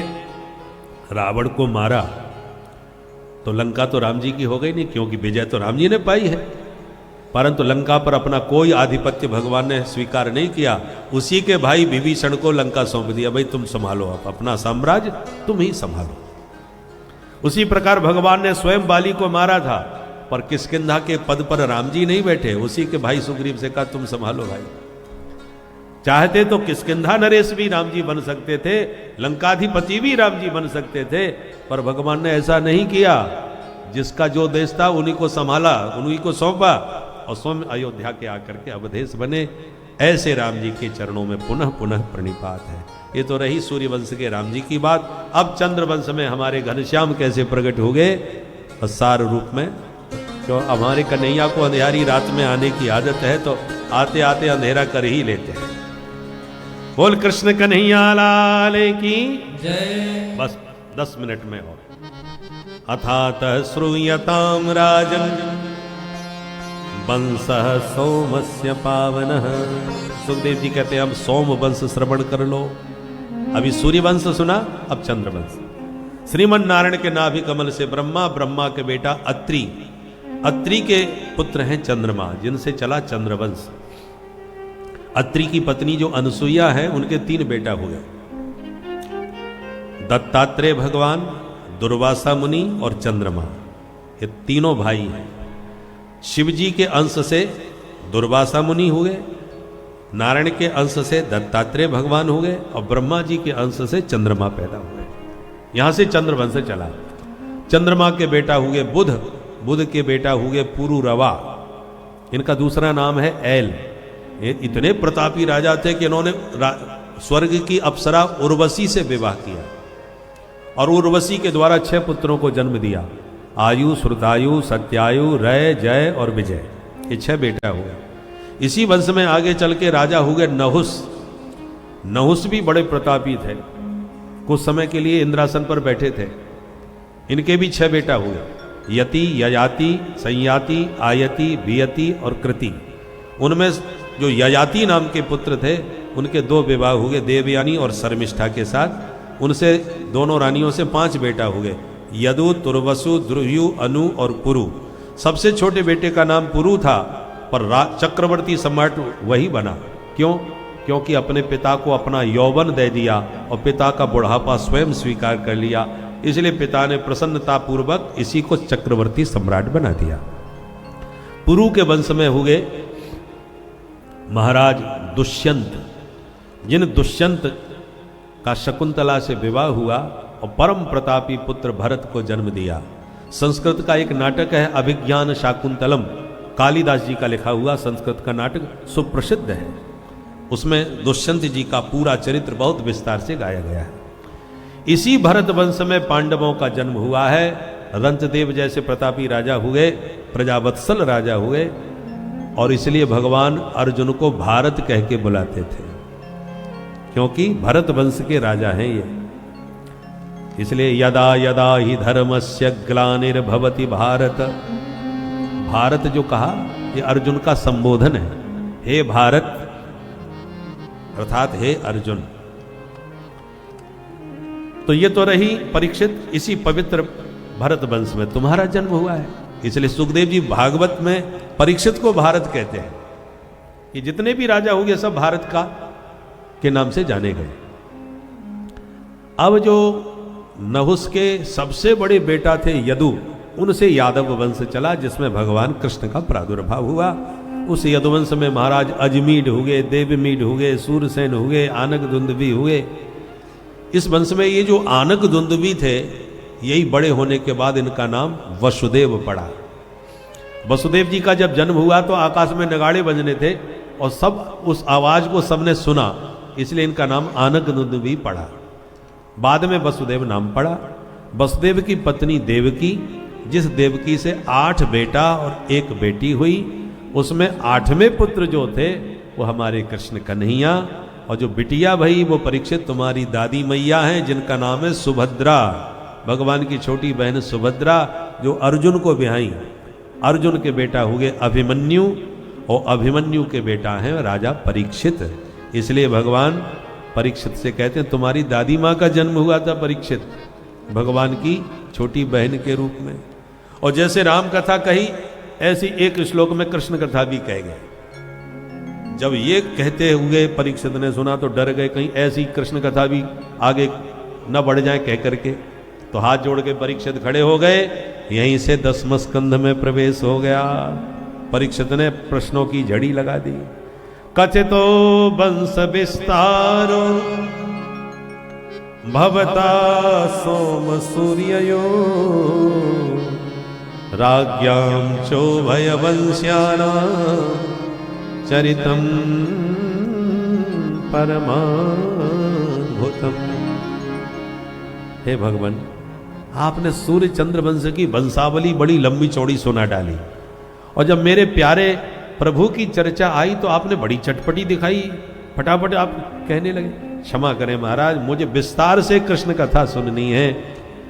रावण को मारा तो लंका तो राम जी की हो गई नहीं, क्योंकि विजय तो राम जी ने पाई है, परंतु लंका पर अपना कोई आधिपत्य भगवान ने स्वीकार नहीं किया। उसी के भाई विभीषण को लंका सौंप दिया, भाई तुम संभालो, अब अपना साम्राज्य तुम ही संभालो। उसी प्रकार भगवान ने स्वयं बाली को मारा था, पर किष्किंधा के पद पर राम जी नहीं बैठे, उसी के भाई सुग्रीव से कहा तुम संभालो भाई। चाहते तो किष्किंधा नरेश भी राम जी बन सकते थे, लंकाधिपति भी राम जी बन सकते थे, पर भगवान ने ऐसा नहीं किया। जिसका जो देश था उन्हीं को संभाला, उन्हीं को सौंपा, और स्वयं अयोध्या के आकर के अवधेश बने। ऐसे राम जी के चरणों में पुनः पुनः प्रणिपात है। ये तो रही सूर्यवंश के राम जी की बात। अब चंद्रवंश में हमारे घनश्याम कैसे प्रकट हो गए सार रूप में। क्यों हमारे कन्हैया को अंधेरी रात में आने की आदत है, तो आते आते अंधेरा कर ही लेते हैं। बोल कृष्ण कन्हैया लाल की जय। बस 10 मिनट में और अथातः श्रूयताम राजन वंशः सोमस्य पावनः। सुखदेव जी कहते हैं अब सोम वंश श्रवण कर लो। अभी सूर्य वंश सुना, अब चंद्र वंश। श्रीमन नारायण के नाभि कमल से ब्रह्मा, ब्रह्मा के बेटा अत्रि, अत्रि के पुत्र हैं चंद्रमा, जिनसे चला चंद्रवंश। अत्रि की पत्नी जो अनसुईया है, उनके 3 बेटा हुए, दत्तात्रेय भगवान, दुर्वासा मुनि और चंद्रमा। ये तीनों भाई हैं। शिव जी के अंश से दुर्वासा मुनि हुए, नारायण के अंश से दत्तात्रेय भगवान हो गए, और ब्रह्मा जी के अंश से चंद्रमा पैदा हुए। यहां से चंद्रवंश चला। चंद्रमा के बेटा हुए बुध, बुध के बेटा हुए पुरुरवा, इनका दूसरा नाम है ऐल। ये इतने प्रतापी राजा थे कि इन्होंने स्वर्ग की अप्सरा उर्वशी से विवाह किया, और उर्वशी के द्वारा 6 पुत्रों को जन्म दिया। आयु, श्रुतायु, सत्यायु, रय, जय और विजय, ये 6 बेटा हुए। इसी वंश में आगे चल के राजा हुए नहुस। नहुस भी बड़े प्रतापी थे, कुछ समय के लिए इंद्रासन पर बैठे थे। इनके भी 6 बेटा हुए, यति, ययाति, संयाति, आयति, वियति और कृति। उनमें जो ययाति नाम के पुत्र थे, उनके 2 विवाह हुए देवयानी और शर्मिष्ठा के साथ। उनसे दोनों रानियों से 5 बेटा हुए, यदु, तुर्वसु, द्रुह्यु, अनु और पुरु। सबसे छोटे बेटे का नाम पुरु था, पर चक्रवर्ती सम्राट वही बना। क्यों? क्योंकि अपने पिता को अपना यौवन दे दिया और पिता का बुढ़ापा स्वयं स्वीकार कर लिया, इसलिए पिता ने प्रसन्नता पूर्वक इसी को चक्रवर्ती सम्राट बना दिया। पुरु के वंश में हुए महाराज दुष्यंत, जिन दुष्यंत का शकुंतला से विवाह हुआ और परम प्रतापी पुत्र भरत को जन्म दिया। संस्कृत का एक नाटक है अभिज्ञान शाकुंतलम, कालिदास जी का लिखा हुआ संस्कृत का नाटक सुप्रसिद्ध है। उसमें दुष्यंत जी का पूरा चरित्र बहुत विस्तार से गाया गया है। इसी भरत वंश में पांडवों का जन्म हुआ है। रंतदेव जैसे प्रतापी राजा हुए, प्रजावत्सल राजा हुए, और इसलिए भगवान अर्जुन को भारत कह के बुलाते थे, क्योंकि भरत वंश के राजा हैं ये। इसलिए यदा यदा ही धर्मस्य ग्लानिर्भवति भारत, भारत जो कहा ये अर्जुन का संबोधन है, हे भारत अर्थात हे अर्जुन। तो ये तो रही परीक्षित, इसी पवित्र भरत वंश में तुम्हारा जन्म हुआ है, इसलिए सुखदेव जी भागवत में परीक्षित को भारत कहते हैं। ये जितने भी राजा हुए सब भारत का के नाम से जाने गए। अब जो नहुस के सबसे बड़े बेटा थे यदु, उनसे यादव वंश चला जिसमें भगवान कृष्ण का प्रादुर्भाव हुआ। उस यदुवंश में महाराज अजमीड हुए, देवमीड हुए, सूरसेन हुए, आनक दुंदुभी हुए। इस वंश में ये जो आनक दुंदुभी थे, यही बड़े होने के बाद इनका नाम वसुदेव पड़ा। वसुदेव जी का जब जन्म हुआ तो आकाश में नगाड़े बजने थे और सब उस आवाज को सबने सुना, इसलिए इनका नाम आनक दुंदुभी पड़ा। बाद में वसुदेव नाम पड़ा। वसुदेव की पत्नी देवकी, जिस देवकी से 8 बेटा और 1 बेटी हुई, उसमें 8वें पुत्र जो थे वो हमारे कृष्ण कन्हैया, और जो बिटिया भई वो परीक्षित तुम्हारी दादी मैया हैं, जिनका नाम है सुभद्रा। भगवान की छोटी बहन सुभद्रा जो अर्जुन को ब्याही। अर्जुन के बेटा हुए अभिमन्यु, और अभिमन्यु के बेटा हैं राजा परीक्षित। इसलिए भगवान परीक्षित से कहते हैं तुम्हारी दादी माँ का जन्म हुआ था परीक्षित, भगवान की छोटी बहन के रूप में। और जैसे राम कथा कही, ऐसी एक श्लोक में कृष्ण कथा भी कह गए। जब ये कहते हुए परीक्षित ने सुना तो डर गए, कहीं ऐसी कृष्ण कथा भी आगे न बढ़ जाए कह करके। तो हाथ जोड़ के परीक्षित खड़े हो गए। यहीं से 10वें स्कंध में प्रवेश हो गया। परीक्षित ने प्रश्नों की झड़ी लगा दी। कथितो वंश विस्तारो भवता सोम सूर्ययो राज्ञां चोभयवंश्यानां चरितं परमाद्भुतम्। हे भगवान, आपने सूर्य चंद्र वंश की वंशावली बड़ी लंबी चौड़ी सुना डाली, और जब मेरे प्यारे प्रभु की चर्चा आई तो आपने बड़ी चटपटी दिखाई। फटाफट आप कहने लगे। क्षमा करें महाराज, मुझे विस्तार से कृष्ण कथा सुननी है।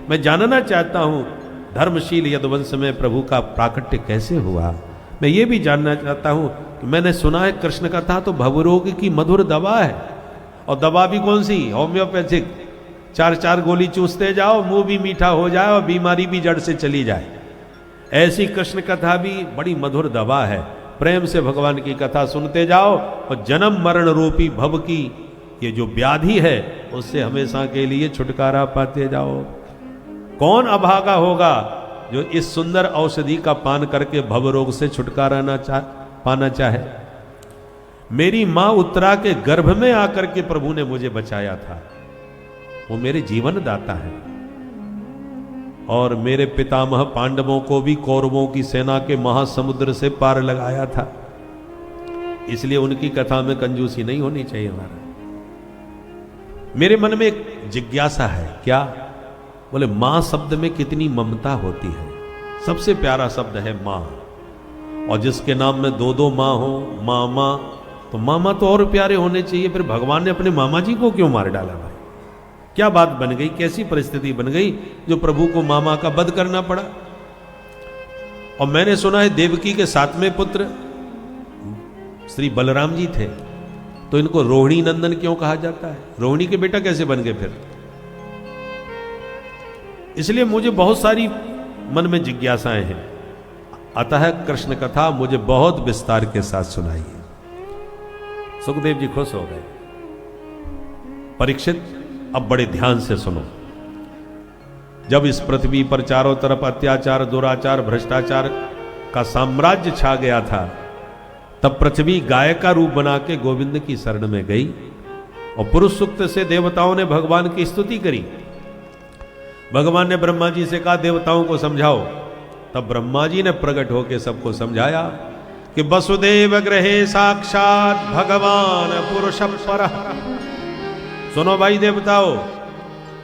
मैं जानना चाहता हूं धर्मशील यदुवंश में प्रभु का प्राकट्य कैसे हुआ। मैं ये भी जानना चाहता हूं कि मैंने सुना है कृष्ण कथा तो भवरोग की मधुर दवा है, और दवा भी कौन सी? होम्योपैथिक। 4-4 गोली चूसते जाओ, मुंह भी मीठा हो जाए और बीमारी भी जड़ से चली जाए। ऐसी कृष्ण कथा भी बड़ी मधुर दवा है। प्रेम से भगवान की कथा सुनते जाओ और जन्म मरण रूपी भव की ये जो व्याधि है उससे हमेशा के लिए छुटकारा पाते जाओ। कौन अभागा होगा जो इस सुंदर औषधि का पान करके भव रोग से छुटकारा पाना चाहे। मेरी मां उत्तरा के गर्भ में आकर के प्रभु ने मुझे बचाया था, वो मेरे जीवन दाता है। और मेरे पितामह पांडवों को भी कौरवों की सेना के महासमुद्र से पार लगाया था, इसलिए उनकी कथा में कंजूसी नहीं होनी चाहिए हमारा। मेरे मन में एक जिज्ञासा है, क्या? बोले मां शब्द में कितनी ममता होती है। सबसे प्यारा शब्द है मां, और जिसके नाम में 2-2 मां हो, मामा, तो मामा तो और प्यारे होने चाहिए। फिर भगवान ने अपने मामा जी को क्यों मार डाला भाई? क्या बात बन गई, कैसी परिस्थिति बन गई जो प्रभु को मामा का वध करना पड़ा? और मैंने सुना है देवकी के 7वें पुत्र श्री बलराम जी थे, तो इनको रोहिणी नंदन क्यों कहा जाता है? रोहिणी के बेटा कैसे बन गए फिर? इसलिए मुझे बहुत सारी मन में जिज्ञासाएं हैं। अतः कृष्ण कथा मुझे बहुत विस्तार के साथ सुनाइए। सुखदेव जी खुश हो गए। परीक्षित अब बड़े ध्यान से सुनो। जब इस पृथ्वी पर चारों तरफ अत्याचार, दुराचार, भ्रष्टाचार का साम्राज्य छा गया था, तब पृथ्वी गाय का रूप बना के गोविंद की शरण में गई और पुरुष सूक्त से देवताओं ने भगवान की स्तुति करी। भगवान ने ब्रह्मा जी से कहा देवताओं को समझाओ। तब ब्रह्मा जी ने प्रकट होकर सबको समझाया कि वसुदेव गृहे साक्षात भगवान पुरुष परः। सुनो भाई देवताओं,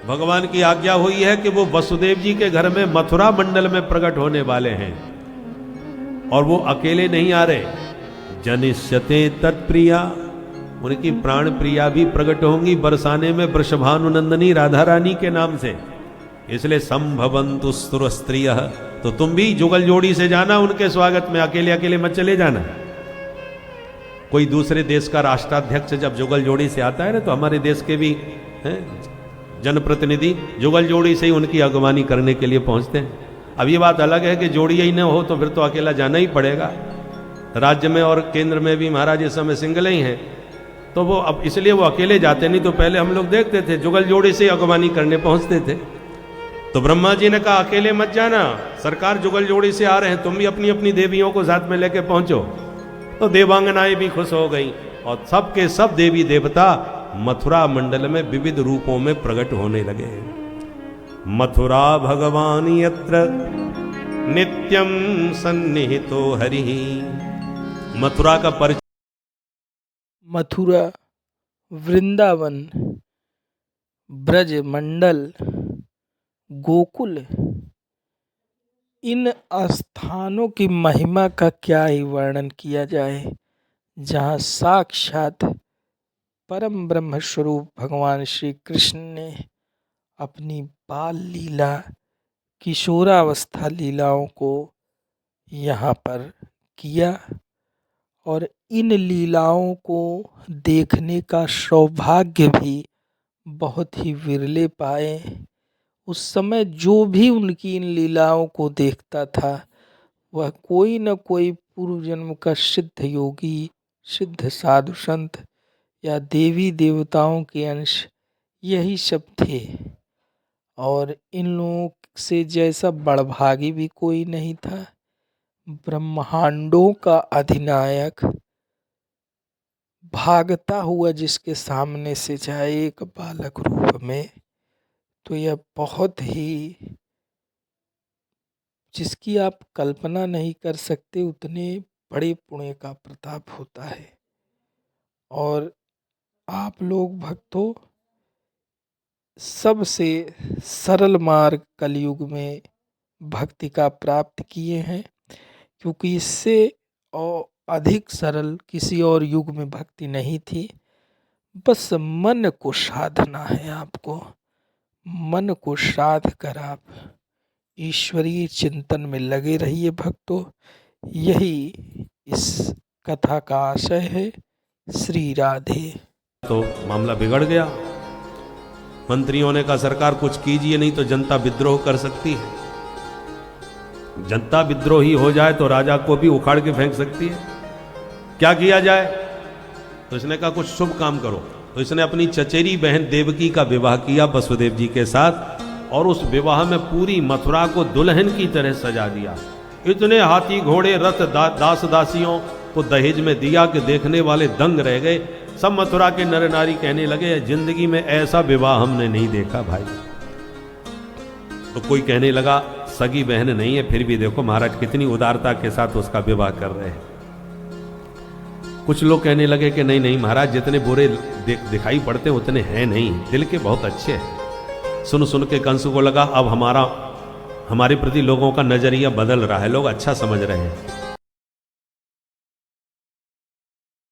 भगवान की आज्ञा हुई है कि वो वसुदेव जी के घर में मथुरा मंडल में प्रकट होने वाले हैं, और वो अकेले नहीं आ रहे। जनिष्यते तत्प्रिया, उनकी प्राण प्रिया भी प्रकट होंगी बरसाने में वृषभानुनंदनी राधा रानी के नाम से। इसलिए संभवन्तु स्तुर स्त्रियः, तो तुम भी जुगल जोड़ी से जाना उनके स्वागत में, अकेले अकेले मत चले जाना। कोई दूसरे देश का राष्ट्राध्यक्ष जब जुगल जोड़ी से आता है ना, तो हमारे देश के भी जनप्रतिनिधि जुगल जोड़ी से ही उनकी अगवानी करने के लिए पहुंचते हैं। अब ये बात अलग है कि जोड़ी ही न हो तो फिर तो अकेला जाना ही पड़ेगा। राज्य में और केंद्र में भी महाराज इस समय सिंगल ही हैं, तो वो अब इसलिए वो अकेले जाते नहीं। तो पहले हम लोग देखते थे जुगल जोड़ी से अगवानी करने पहुंचते थे। तो ब्रह्मा जी ने कहा अकेले मत जाना, सरकार जुगल जोड़ी से आ रहे हैं, तुम भी अपनी अपनी देवियों को साथ में लेके पहुंचो। तो देवांगनाएं भी खुश हो गई और सबके सब देवी देवता मथुरा मंडल में विविध रूपों में प्रकट होने लगे। मथुरा भगवान यत्र नित्यम सन्निहितो हरि। मथुरा का परिचय, मथुरा, वृंदावन, ब्रज मंडल, गोकुल, इन स्थानों की महिमा का क्या ही वर्णन किया जाए, जहाँ साक्षात परम ब्रह्म स्वरूप भगवान श्री कृष्ण ने अपनी बाल लीला, किशोरावस्था लीलाओं को यहाँ पर किया। और इन लीलाओं को देखने का सौभाग्य भी बहुत ही विरले पाए। उस समय जो भी उनकी इन लीलाओं को देखता था, वह कोई न कोई पूर्व जन्म का सिद्ध योगी, सिद्ध साधु संत या देवी देवताओं के अंश यही सब थे। और इन लोगों से जैसा बड़भागी भी कोई नहीं था। ब्रह्मांडों का अधिनायक भागता हुआ जिसके सामने से जाए एक बालक रूप में, तो यह बहुत ही, जिसकी आप कल्पना नहीं कर सकते, उतने बड़े पुण्य का प्रताप होता है। और आप लोग भक्तों, सबसे सरल मार्ग कलयुग में भक्ति का प्राप्त किए हैं, क्योंकि इससे और अधिक सरल किसी और युग में भक्ति नहीं थी। बस मन को साधना है। आपको मन को साध कर आप ईश्वरीय चिंतन में लगे रहिए भक्तों। यही इस कथा का आशय है। श्री राधे। तो मामला बिगड़ गया। मंत्रियों ने कहा सरकार कुछ कीजिए, नहीं तो जनता विद्रोह कर सकती है। जनता विद्रोही हो जाए तो राजा को भी उखाड़ के फेंक सकती है। क्या किया जाए? तो इसने कहा कुछ शुभ काम करो। तो इसने अपनी चचेरी बहन देवकी का विवाह किया वसुदेव जी के साथ, और उस विवाह में पूरी मथुरा को दुल्हन की तरह सजा दिया। इतने हाथी घोड़े रथ दास दासियों को दहेज में दिया कि देखने वाले दंग रह गए। सब मथुरा के नर नारी कहने लगे जिंदगी में ऐसा विवाह हमने नहीं देखा भाई। तो कोई कहने लगा सगी बहन नहीं है, फिर भी देखो महाराज कितनी उदारता के साथ उसका विवाह कर रहे हैं। कुछ लोग कहने लगे कि नहीं नहीं महाराज, जितने बुरे दिखाई पड़ते उतने हैं नहीं, दिल के बहुत अच्छे हैं। सुन सुन के कंस को लगा अब हमारे प्रति लोगों का नजरिया बदल रहा है, लोग अच्छा समझ रहे हैं।